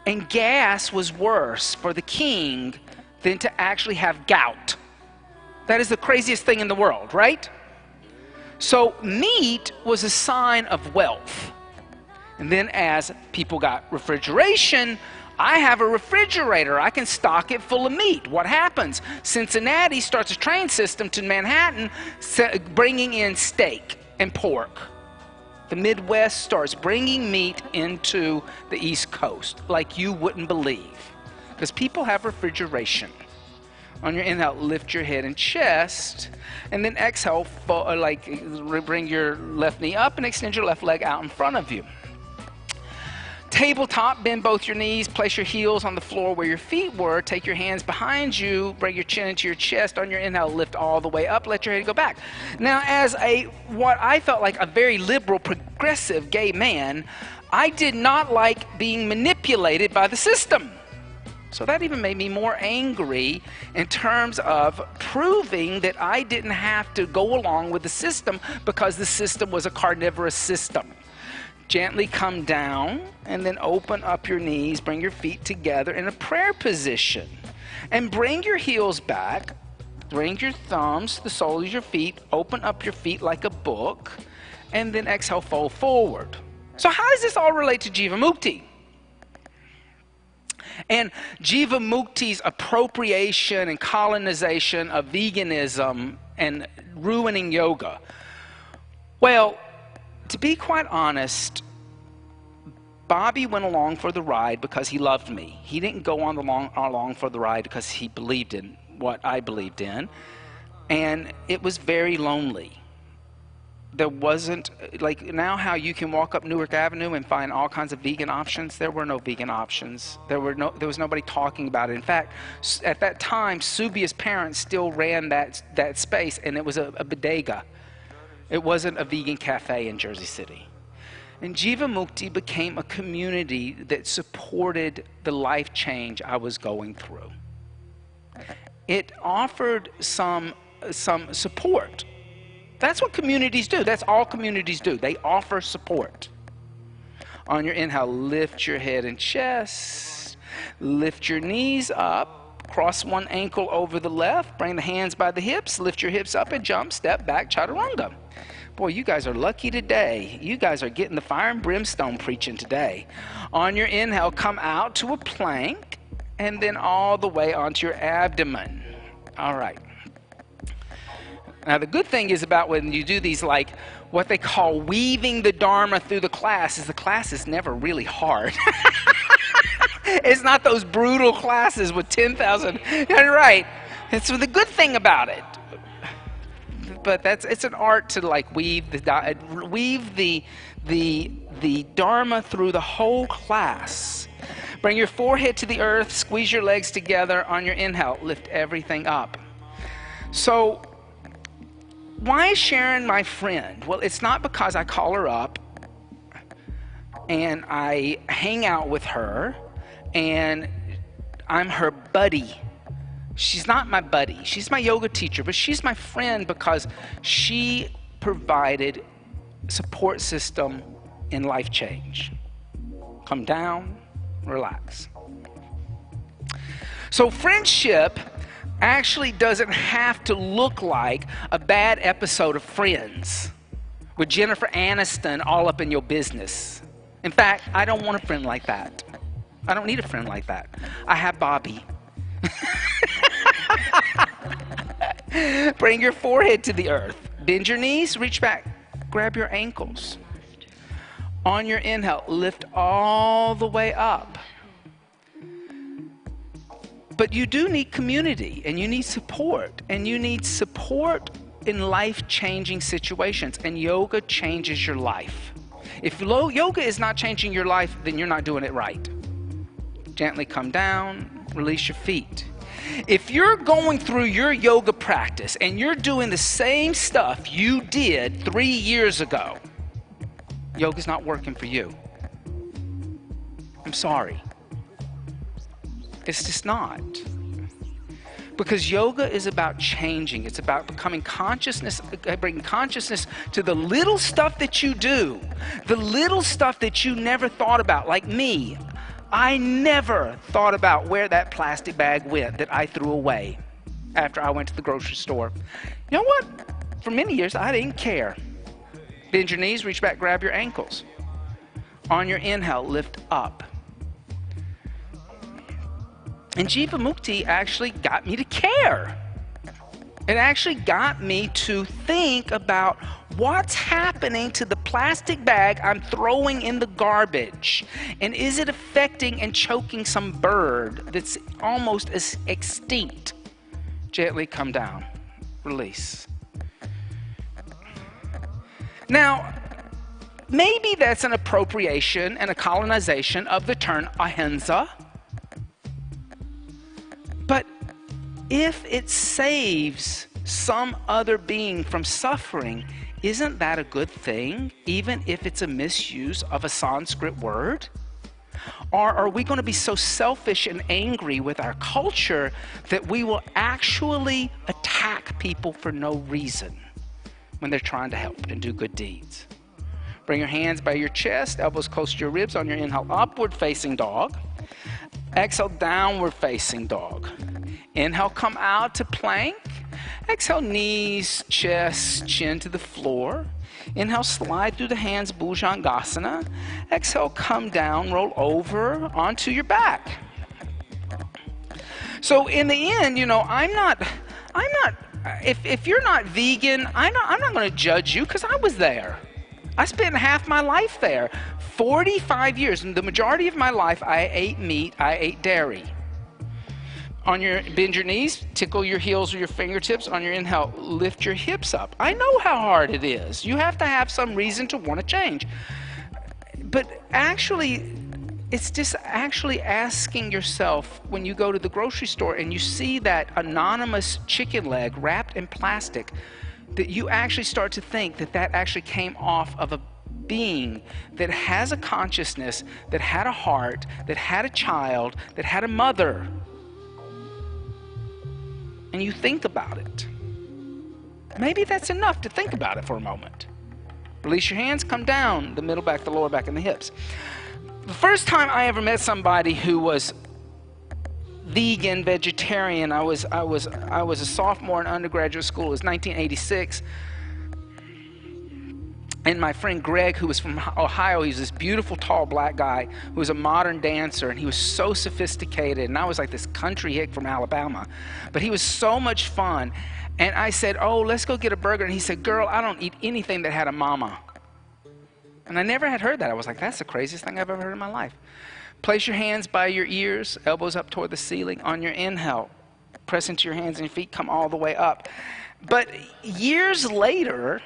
And gas was worse for the king than to actually have gout. That is the craziest thing in the world, right? So meat was a sign of wealth. And then as people got refrigeration, I have a refrigerator. I can stock it full of meat. What happens? Cincinnati starts a train system to Manhattan, bringing in steak and pork. The Midwest starts bringing meat into the East Coast like you wouldn't believe, because people have refrigeration. On your inhale, lift your head and chest, and then exhale, bring your left knee up and extend your left leg out in front of you. Tabletop, bend both your knees, place your heels on the floor where your feet were, take your hands behind you, bring your chin into your chest. On your inhale, lift all the way up, let your head go back. Now, as what I felt like a very liberal, progressive gay man, I did not like being manipulated by the system. So that even made me more angry in terms of proving that I didn't have to go along with the system because the system was a carnivorous system. Gently come down and then open up your knees, bring your feet together in a prayer position. And bring your heels back, bring your thumbs to the soles of your feet, open up your feet like a book, and then exhale, fold forward. So how does this all relate to Jivamukti? And Jivamukti's appropriation and colonization of veganism and ruining yoga? Well, to be quite honest, Bobby went along for the ride because he loved me. He didn't go along for the ride because he believed in what I believed in. And it was very lonely. There wasn't, like now how you can walk up Newark Avenue and find all kinds of vegan options. There were no vegan options. There was nobody talking about it. In fact, at that time, Subia's parents still ran that space, and it was a bodega. It wasn't a vegan cafe in Jersey City. And Jivamukti became a community that supported the life change I was going through. It offered some support. That's what communities do. That's all communities do. They offer support. On your inhale, lift your head and chest. Lift your knees up. Cross one ankle over the left. Bring the hands by the hips. Lift your hips up and jump. Step back, chaturanga. Boy, you guys are lucky today. You guys are getting the fire and brimstone preaching today. On your inhale, come out to a plank and then all the way onto your abdomen. All right. Now, the good thing is about when you do these, like what they call weaving the Dharma through the class is never really hard. It's not those brutal classes with 10,000. You're right. It's the good thing about it. but it's an art to like weave the Dharma through the whole class. Bring your forehead to the earth, squeeze your legs together. On your inhale, lift everything up. So, why is Sharon my friend? Well, it's not because I call her up and I hang out with her and I'm her buddy. She's not my buddy. She's my yoga teacher, but she's my friend because she provided support system in life change. Come down, relax. So friendship actually doesn't have to look like a bad episode of Friends with Jennifer Aniston all up in your business. In fact, I don't want a friend like that. I don't need a friend like that. I have Bobby. Bring your forehead to the earth. Bend your knees, reach back, grab your ankles. On your inhale, lift all the way up. But you do need community, and you need support, and you need support in life-changing situations, and yoga changes your life. If yoga is not changing your life, then you're not doing it right. Gently come down, release your feet. If you're going through your yoga practice and you're doing the same stuff you did 3 years ago, yoga's not working for you. I'm sorry. It's just not. Because yoga is about changing. It's about becoming bringing consciousness to the little stuff that you do, the little stuff that you never thought about, like me. I never thought about where that plastic bag went that I threw away after I went to the grocery store. You know what? For many years, I didn't care. Bend your knees, reach back, grab your ankles. On your inhale, lift up. And Jivamukti actually got me to care. It actually got me to think about what's happening to the plastic bag I'm throwing in the garbage. And is it affecting and choking some bird that's almost extinct? Gently come down. Release. Now, maybe that's an appropriation and a colonization of the term ahimsa. But if it saves some other being from suffering, isn't that a good thing, even if it's a misuse of a Sanskrit word? Or are we going to be so selfish and angry with our culture that we will actually attack people for no reason when they're trying to help and do good deeds? Bring your hands by your chest, elbows close to your ribs. On your inhale, upward facing dog. Exhale, downward facing dog. Inhale, come out to plank. Exhale, knees, chest, chin to the floor. Inhale, slide through the hands, Bhujangasana. Exhale, come down, roll over onto your back. So in the end, if you're not vegan, I'm not going to judge you because I was there. I spent half my life there. 45 years, and the majority of my life, I ate meat, I ate dairy. Bend your knees, tickle your heels or your fingertips. On your inhale, lift your hips up. I know how hard it is. You have to have some reason to want to change. But actually, it's just actually asking yourself when you go to the grocery store and you see that anonymous chicken leg wrapped in plastic, that you actually start to think that that actually came off of a being that has a consciousness, that had a heart, that had a child, that had a mother. And you think about it. Maybe that's enough to think about it for a moment. Release your hands, come down, the middle back, the lower back, and the hips. The first time I ever met somebody who was vegan, vegetarian, I was a sophomore in undergraduate school. It was 1986. And my friend Greg, who was from Ohio, he was this beautiful, tall, black guy who was a modern dancer, and he was so sophisticated, and I was like this country hick from Alabama. But he was so much fun. And I said, oh, let's go get a burger. And he said, girl, I don't eat anything that had a mama. And I never had heard that. I was like, that's the craziest thing I've ever heard in my life. Place your hands by your ears, elbows up toward the ceiling. On your inhale, Press into your hands and your feet, come all the way up. But years later,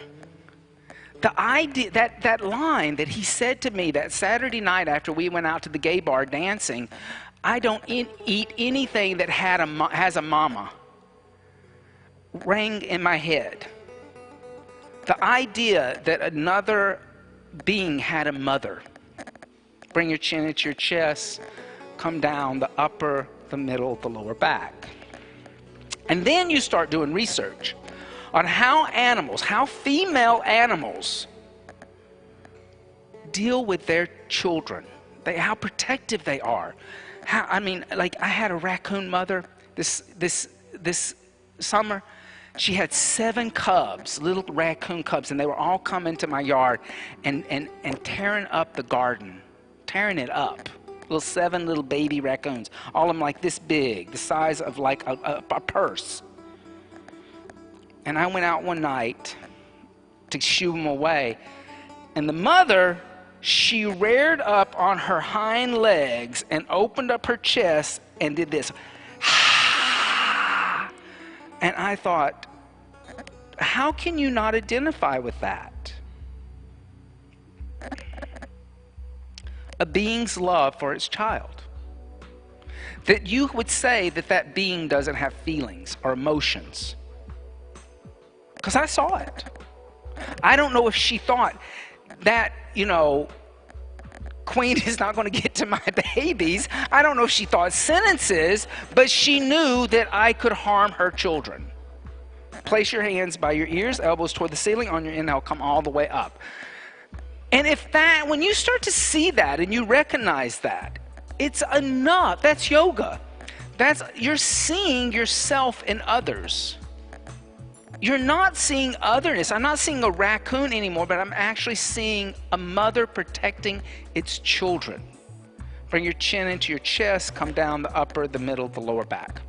the idea, that line that he said to me that Saturday night after we went out to the gay bar dancing, I don't eat anything that has a mama, rang in my head. The idea that another being had a mother. Bring your chin into your chest, come down the upper, the middle, the lower back. And then you start doing research on how female animals deal with their children. How protective they are. I had a raccoon mother this summer. She had 7 cubs, little raccoon cubs, and they were all coming to my yard and tearing up the garden, tearing it up. 7 little baby raccoons, all of them like this big, the size of like a purse. And I went out one night to shoo them away, and the mother, she reared up on her hind legs and opened up her chest and did this. And I thought, how can you not identify with that? A being's love for its child. That you would say that being doesn't have feelings or emotions. Because I saw it. I don't know if she thought that, Queen is not going to get to my babies. I don't know if she thought sentences, but she knew that I could harm her children. Place your hands by your ears, elbows toward the ceiling. On your inhale, come all the way up. And when you start to see that and you recognize that, it's enough. That's yoga. You're seeing yourself in others. You're not seeing otherness. I'm not seeing a raccoon anymore, but I'm actually seeing a mother protecting its children. Bring your chin into your chest, come down the upper, the middle, the lower back.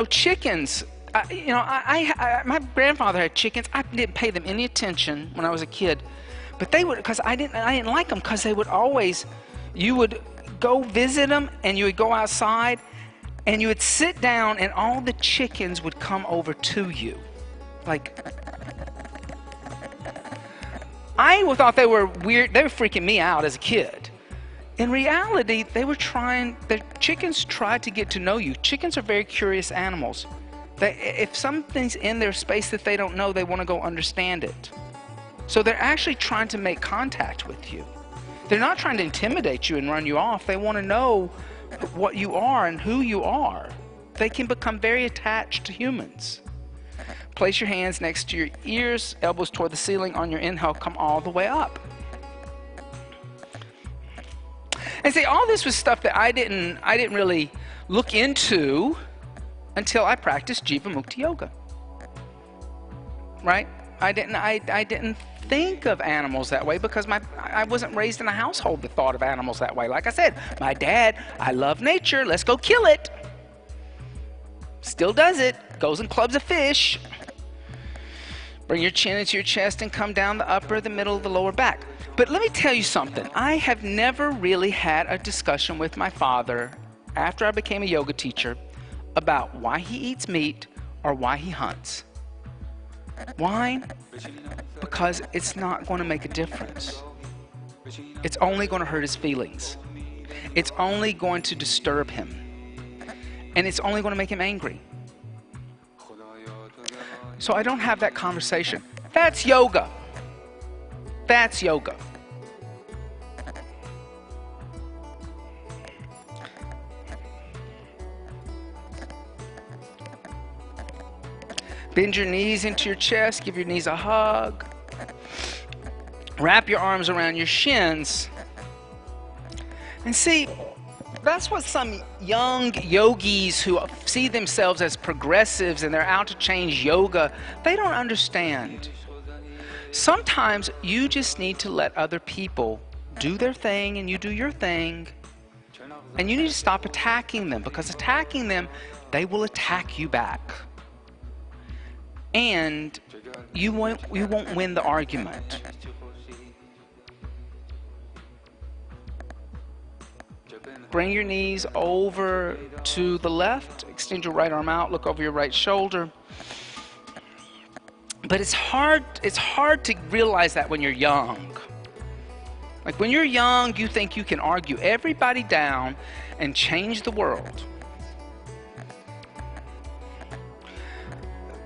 Chickens, my grandfather had chickens. I didn't pay them any attention when I was a kid, but they would, because I didn't like them, because they would always, you would go visit them and you would go outside and you would sit down and all the chickens would come over to you. I thought they were weird. They were freaking me out as a kid. In reality, the chickens tried to get to know you. Chickens are very curious animals. If something's in their space that they don't know, they want to go understand it. So they're actually trying to make contact with you. They're not trying to intimidate you and run you off. They want to know what you are and who you are. They can become very attached to humans. Place your hands next to your ears, elbows toward the ceiling. On your inhale, come all the way up. And see, all this was stuff that I didn't really look into until I practiced Jiva Mukti Yoga. Right? I didn't think of animals that way because I wasn't raised in a household that thought of animals that way. Like I said, my dad, I love nature, let's go kill it. Still does it, goes and clubs a fish. Bring your chin into your chest and come down the upper, the middle, the lower back. But let me tell you something. I have never really had a discussion with my father after I became a yoga teacher about why he eats meat or why he hunts. Why? Because it's not going to make a difference. It's only going to hurt his feelings. It's only going to disturb him. And it's only going to make him angry. So I don't have that conversation. That's yoga. That's yoga. Bend your knees into your chest. Give your knees a hug. Wrap your arms around your shins. And see, that's what some young yogis who see themselves as progressives and they're out to change yoga, they don't understand. Sometimes you just need to let other people do their thing and you do your thing. And you need to stop attacking them, because attacking them, they will attack you back. And you won't win the argument. Bring your knees over to the left. Extend your right arm out. Look over your right shoulder. But it's hard to realize that when you're young. Like when you're young, you think you can argue everybody down and change the world.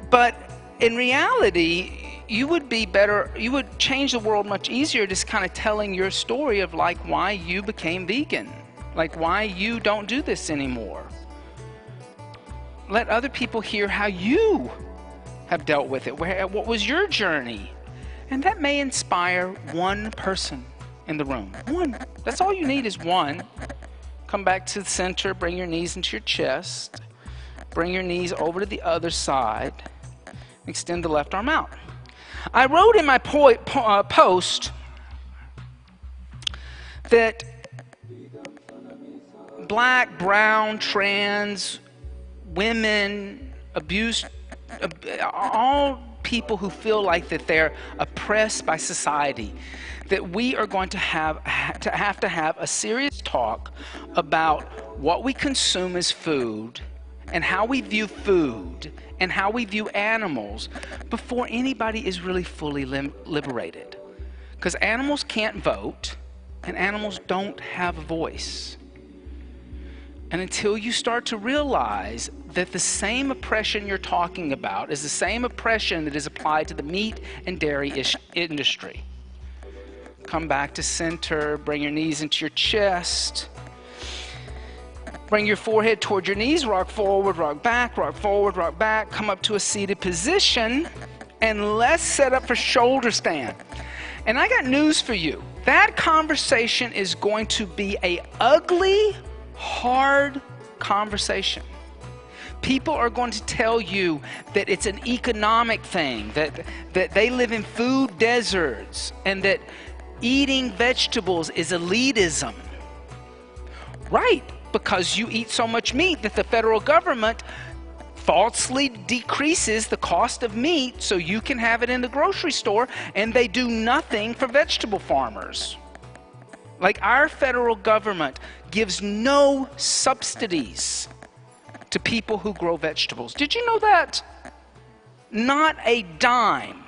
But in reality, you would change the world much easier just kind of telling your story of like why you became vegan, like why you don't do this anymore. Let other people hear how you have dealt with it. What was your journey? And that may inspire one person in the room. One. That's all you need is one. Come back to the center. Bring your knees into your chest. Bring your knees over to the other side. Extend the left arm out. I wrote in my post that black, brown, trans, women, abused, all people who feel like that they're oppressed by society, that we are going to have a serious talk about what we consume as food and how we view food and how we view animals before anybody is really fully liberated. Because animals can't vote and animals don't have a voice. And until you start to realize that the same oppression you're talking about is the same oppression that is applied to the meat and dairy industry. Come back to center, bring your knees into your chest. Bring your forehead toward your knees, rock forward, rock back, rock forward, rock back. Come up to a seated position, and let's set up for shoulder stand. And I got news for you. That conversation is going to be an ugly, hard conversation. People are going to tell you that it's an economic thing, that they live in food deserts, and that eating vegetables is elitism. Right, because you eat so much meat that the federal government falsely decreases the cost of meat so you can have it in the grocery store, and they do nothing for vegetable farmers. Like our federal government gives no subsidies to people who grow vegetables. Did you know that? Not a dime.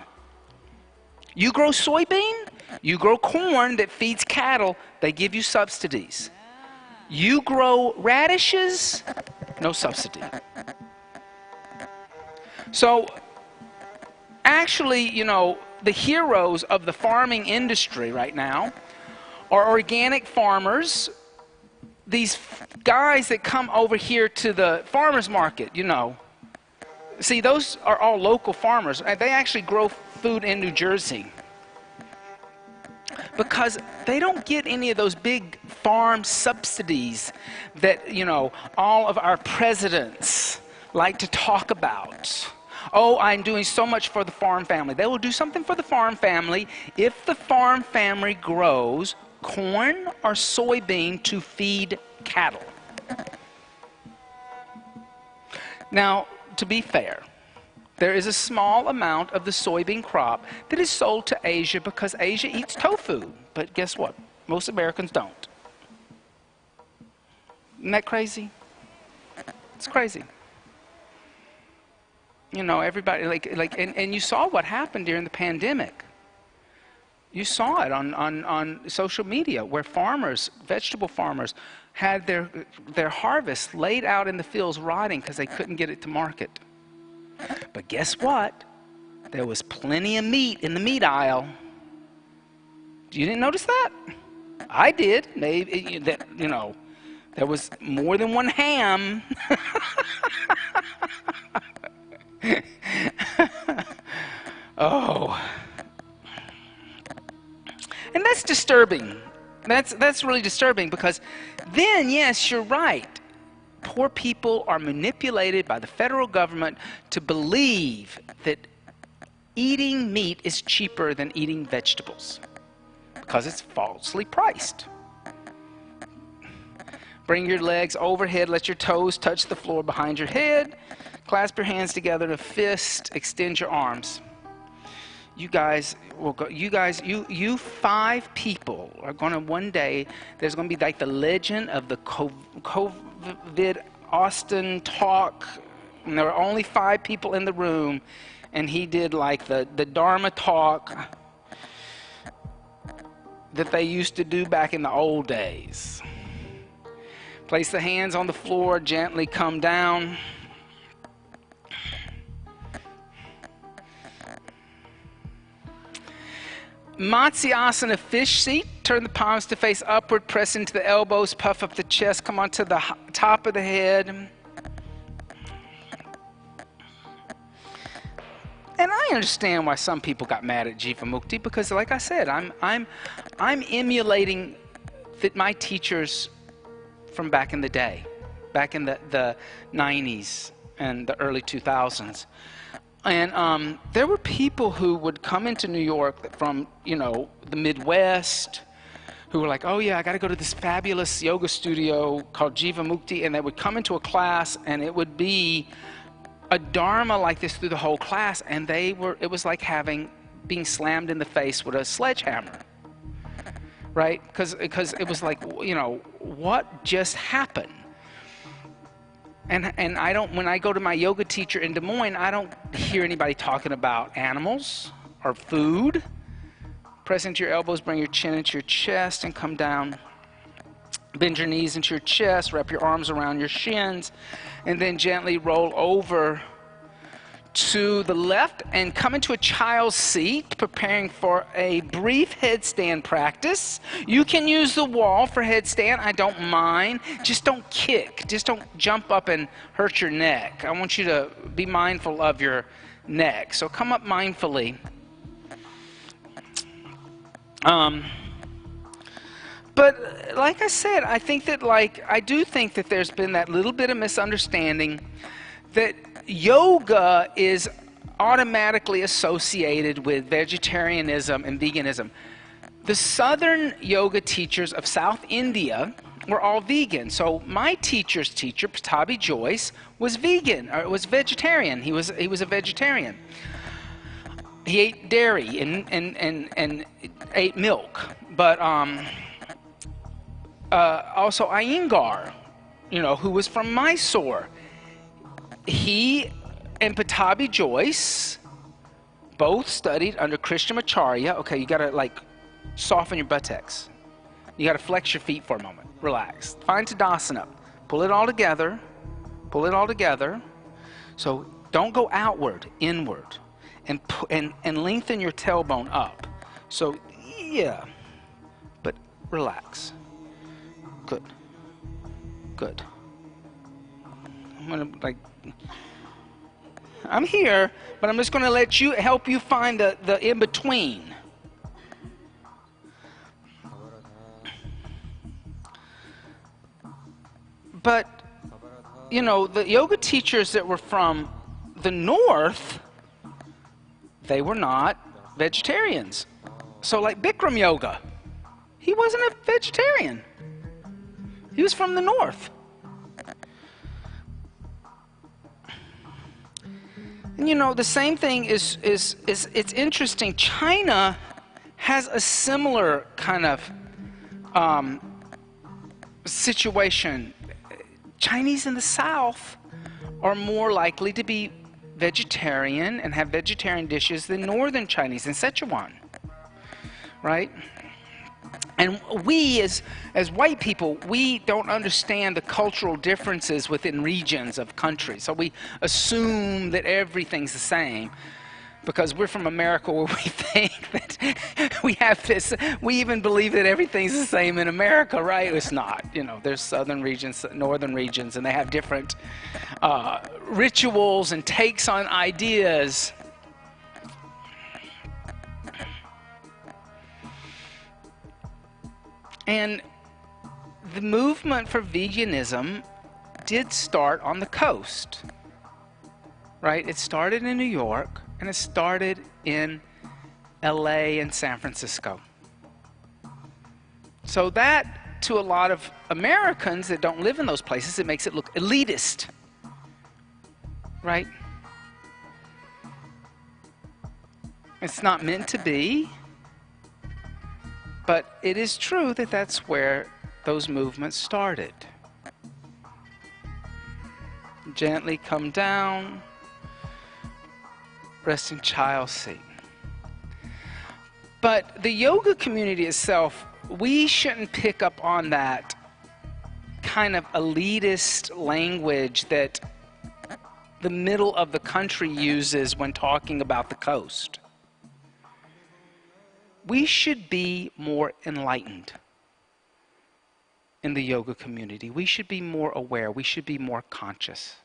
You grow soybean, you grow corn that feeds cattle, they give you subsidies. You grow radishes, no subsidy. So actually, you know, the heroes of the farming industry right now are organic farmers, these guys that come over here to the farmers market, you know. See, those are all local farmers. They actually grow food in New Jersey because they don't get any of those big farm subsidies that, you know, all of our presidents like to talk about. Oh, I'm doing so much for the farm family. They will do something for the farm family if the farm family grows corn or soybean to feed cattle. Now, to be fair, there is a small amount of the soybean crop that is sold to Asia because Asia eats tofu. But guess what? Most Americans don't. Isn't that crazy? It's crazy. You know, everybody, and you saw what happened during the pandemic. You saw it on social media where farmers, vegetable farmers, had their harvest laid out in the fields rotting because they couldn't get it to market. But guess what? There was plenty of meat in the meat aisle. You didn't notice that? I did. Maybe that, you know, there was more than one ham. Oh. And that's disturbing. That's really disturbing because then, yes, you're right. Poor people are manipulated by the federal government to believe that eating meat is cheaper than eating vegetables because it's falsely priced. Bring your legs overhead, let your toes touch the floor behind your head. Clasp your hands together in a fist, extend your arms. you guys will go, you 5 people are going to one day, there's going to be like the legend of the COVID Austin talk, and there were only 5 people in the room, and he did like the Dharma talk that they used to do back in the old days. Place the hands on the floor, gently come down. Matsyasana, fish seat. Turn the palms to face upward, press into the elbows, puff up the chest, come onto the top of the head. And I understand why some people got mad at Jivamukti, because like I said, I'm emulating my teachers from back in the day, back in the 90s and the early 2000s. And there were people who would come into New York from, the Midwest, who were like, oh yeah, I got to go to this fabulous yoga studio called Jivamukti, and they would come into a class, and it would be a dharma like this through the whole class, and it was like being slammed in the face with a sledgehammer, right? Because it was like, what just happened? And I don't, when I go to my yoga teacher in Des Moines, I don't hear anybody talking about animals or food. Press into your elbows, bring your chin into your chest and come down. Bend your knees into your chest, wrap your arms around your shins, and then gently roll over to the left and come into a child's seat, preparing for a brief headstand practice. You can use the wall for headstand, I don't mind. Just don't kick, just don't jump up and hurt your neck. I want you to be mindful of your neck. So come up mindfully. But like I said, I do think that there's been that little bit of misunderstanding that yoga is automatically associated with vegetarianism and veganism. The southern yoga teachers of South India were all vegan. So my teacher's teacher, Pattabhi Jois, was vegan, or was vegetarian. He was a vegetarian. He ate dairy and ate milk. But also Iyengar, who was from Mysore. He and Pattabhi Jois both studied under Krishnamacharya. Okay, you gotta soften your buttocks. You gotta flex your feet for a moment. Relax. Find Tadasana. Pull it all together. Pull it all together. So don't go outward, inward, and lengthen your tailbone up. So yeah, but relax. Good. Good. I'm gonna I'm here, but I'm just going to help you find the in-between. But, the yoga teachers that were from the north, they were not vegetarians. So like Bikram Yoga, he wasn't a vegetarian. He was from the north. And the same thing is it's interesting. China has a similar kind of situation. Chinese in the south are more likely to be vegetarian and have vegetarian dishes than northern Chinese in Sichuan, right? And we, as white people, we don't understand the cultural differences within regions of countries. So we assume that everything's the same because we're from America, where we think that we have this, we even believe that everything's the same in America, right? It's not. There's southern regions, northern regions, and they have different rituals and takes on ideas. And the movement for veganism did start on the coast, right? It started in New York, and it started in LA and San Francisco. So that, to a lot of Americans that don't live in those places, it makes it look elitist, right? It's not meant to be, but it is true that that's where those movements started. Gently come down, rest in child's seat. But the yoga community itself, we shouldn't pick up on that kind of elitist language that the middle of the country uses when talking about the coast. We should be more enlightened in the yoga community. We should be more aware. We should be more conscious.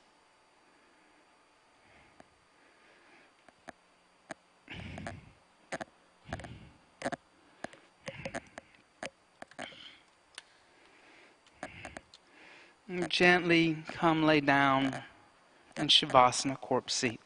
And gently come lay down in Shavasana, corpse seat.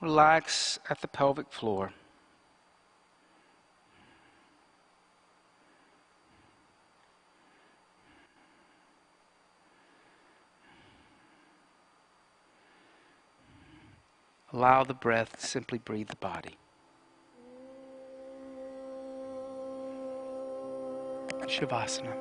Relax at the pelvic floor. Allow the breath to simply breathe the body. Shavasana.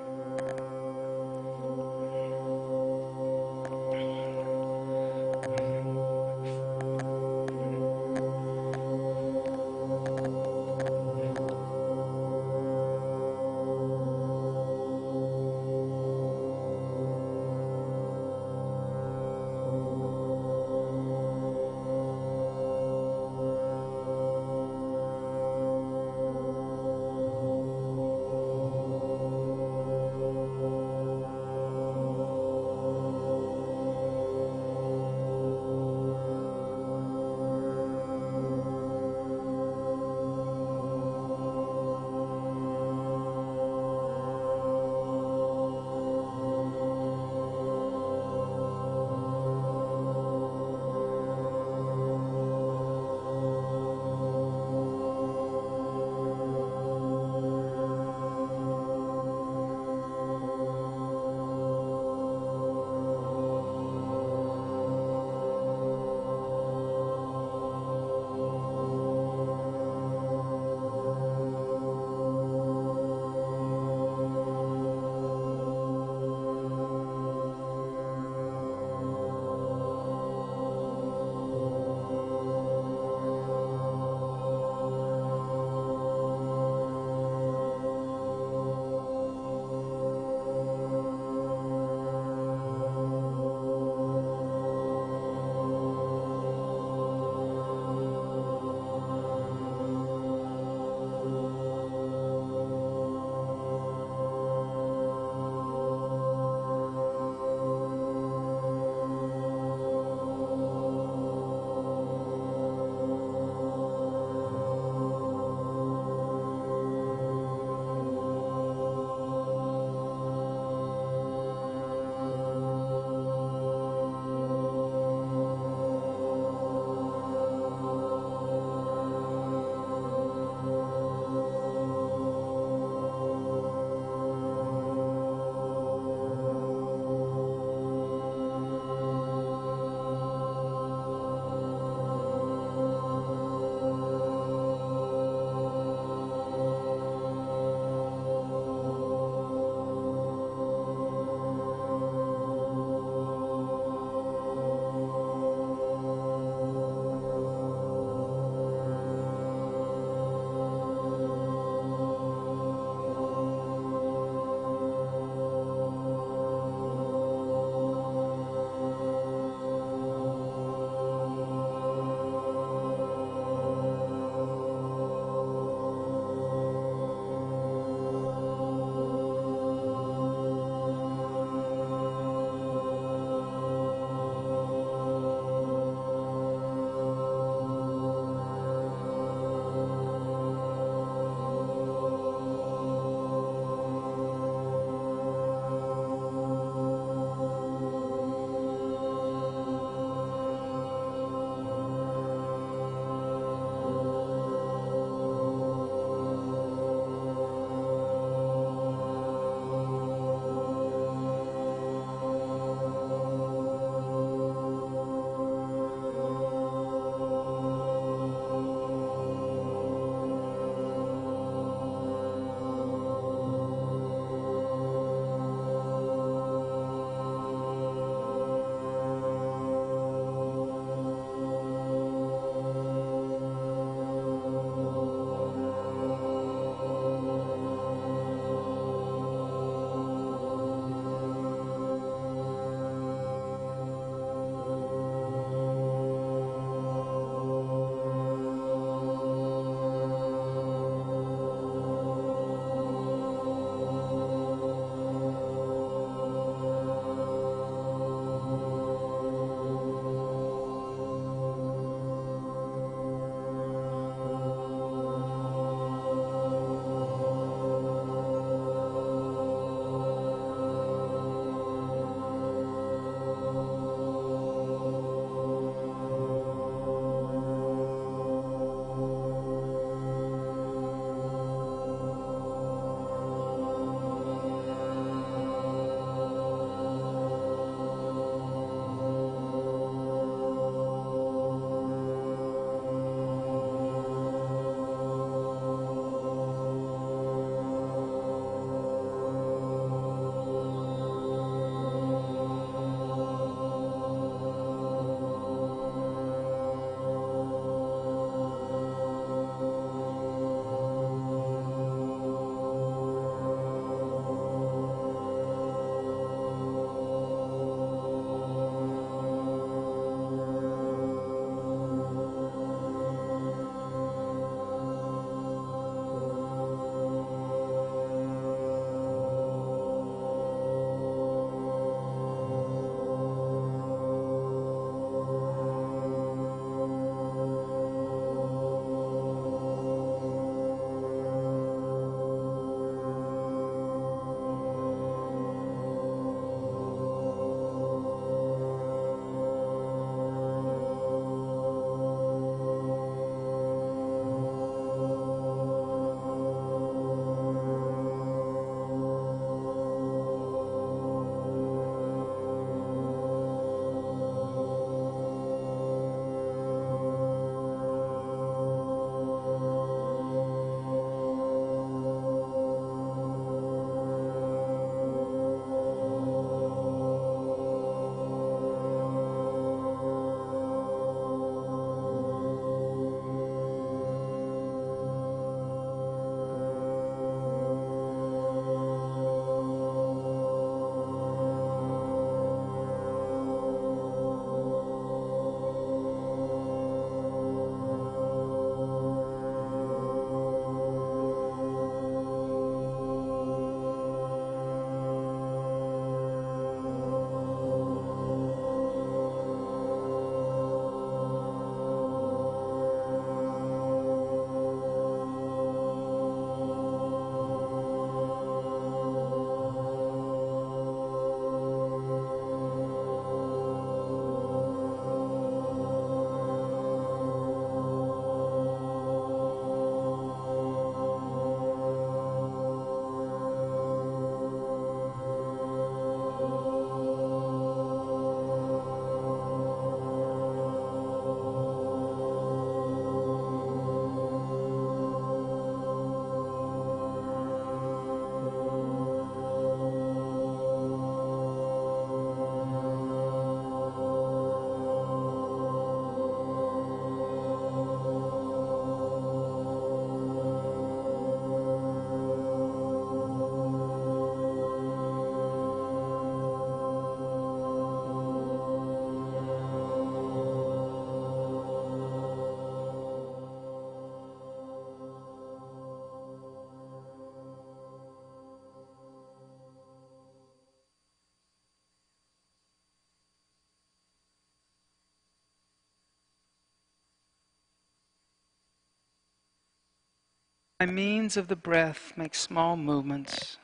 By means of the breath, make small movements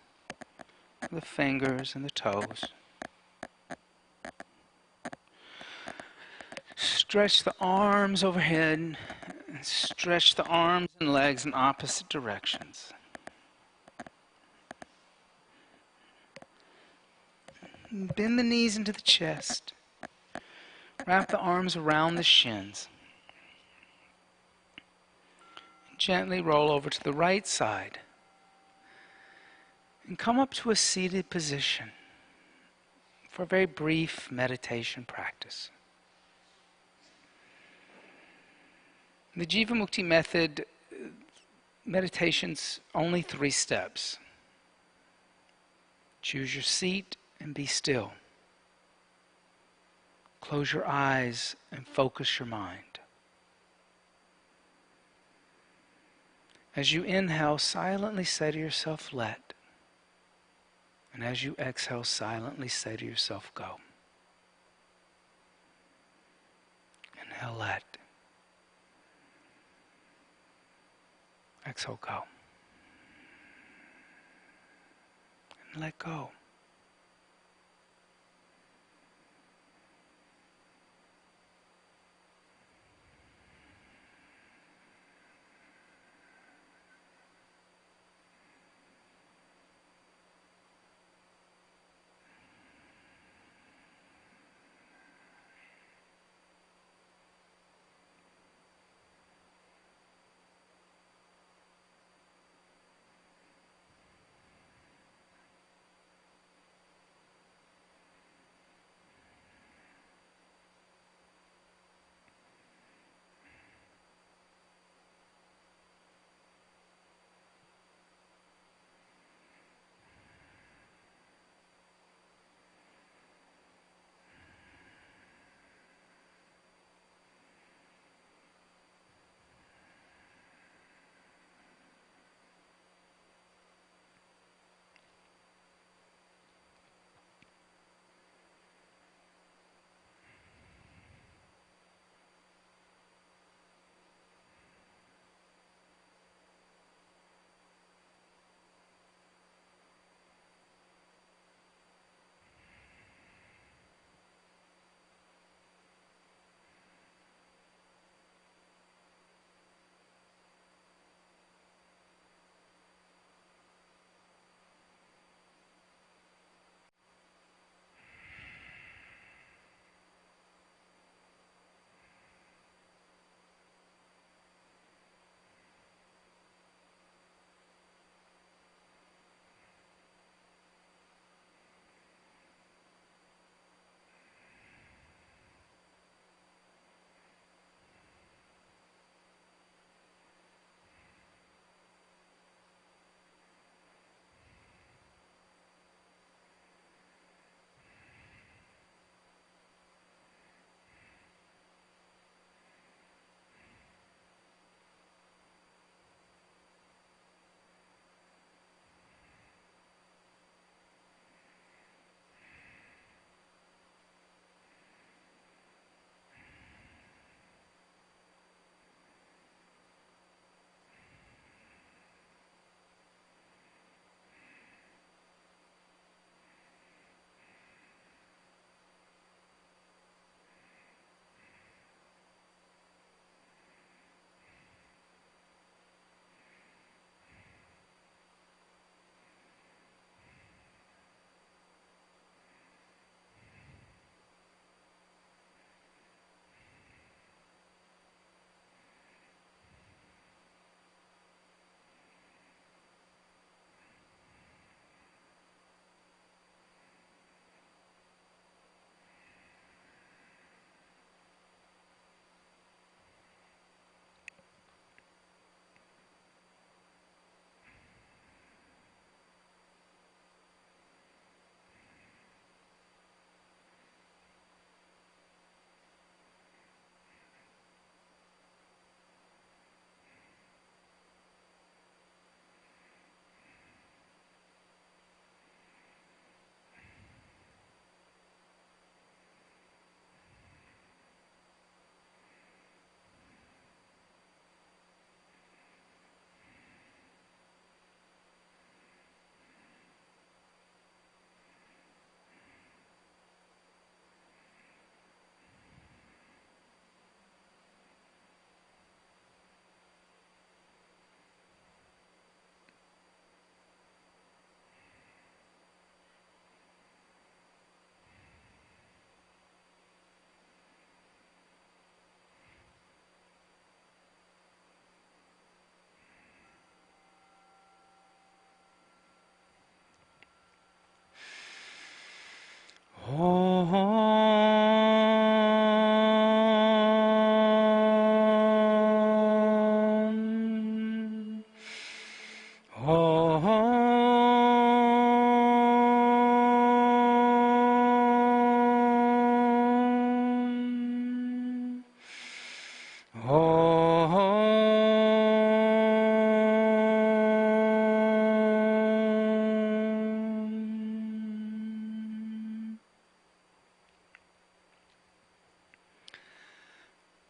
with the fingers and the toes. Stretch the arms overhead and stretch the arms and legs in opposite directions. Bend the knees into the chest. Wrap the arms around the shins. Gently roll over to the right side and come up to a seated position for a very brief meditation practice. The Jivamukti method, meditation's only 3 steps. Choose your seat and be still. Close your eyes and focus your mind. As you inhale, silently say to yourself, let. And as you exhale, silently say to yourself, go. Inhale, let. Exhale, go. And let go.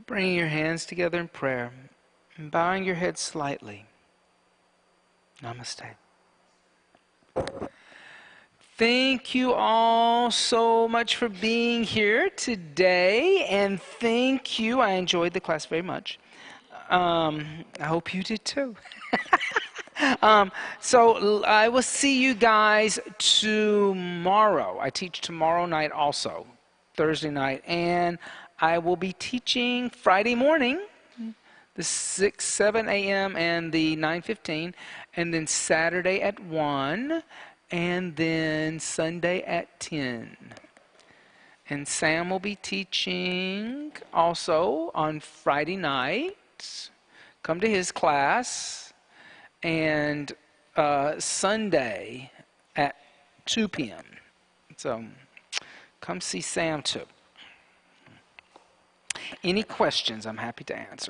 Bringing your hands together in prayer and bowing your head slightly. Namaste. Thank you all so much for being here today, and thank you. I enjoyed the class very much. I hope you did too. So I will see you guys tomorrow. I teach tomorrow night also, Thursday night, and I will be teaching Friday morning, the 7 a.m. and the 9:15, and then Saturday at 1, and then Sunday at 10. And Sam will be teaching also on Friday night. Come to his class. And Sunday at 2 p.m. So come see Sam too. Any questions, I'm happy to answer.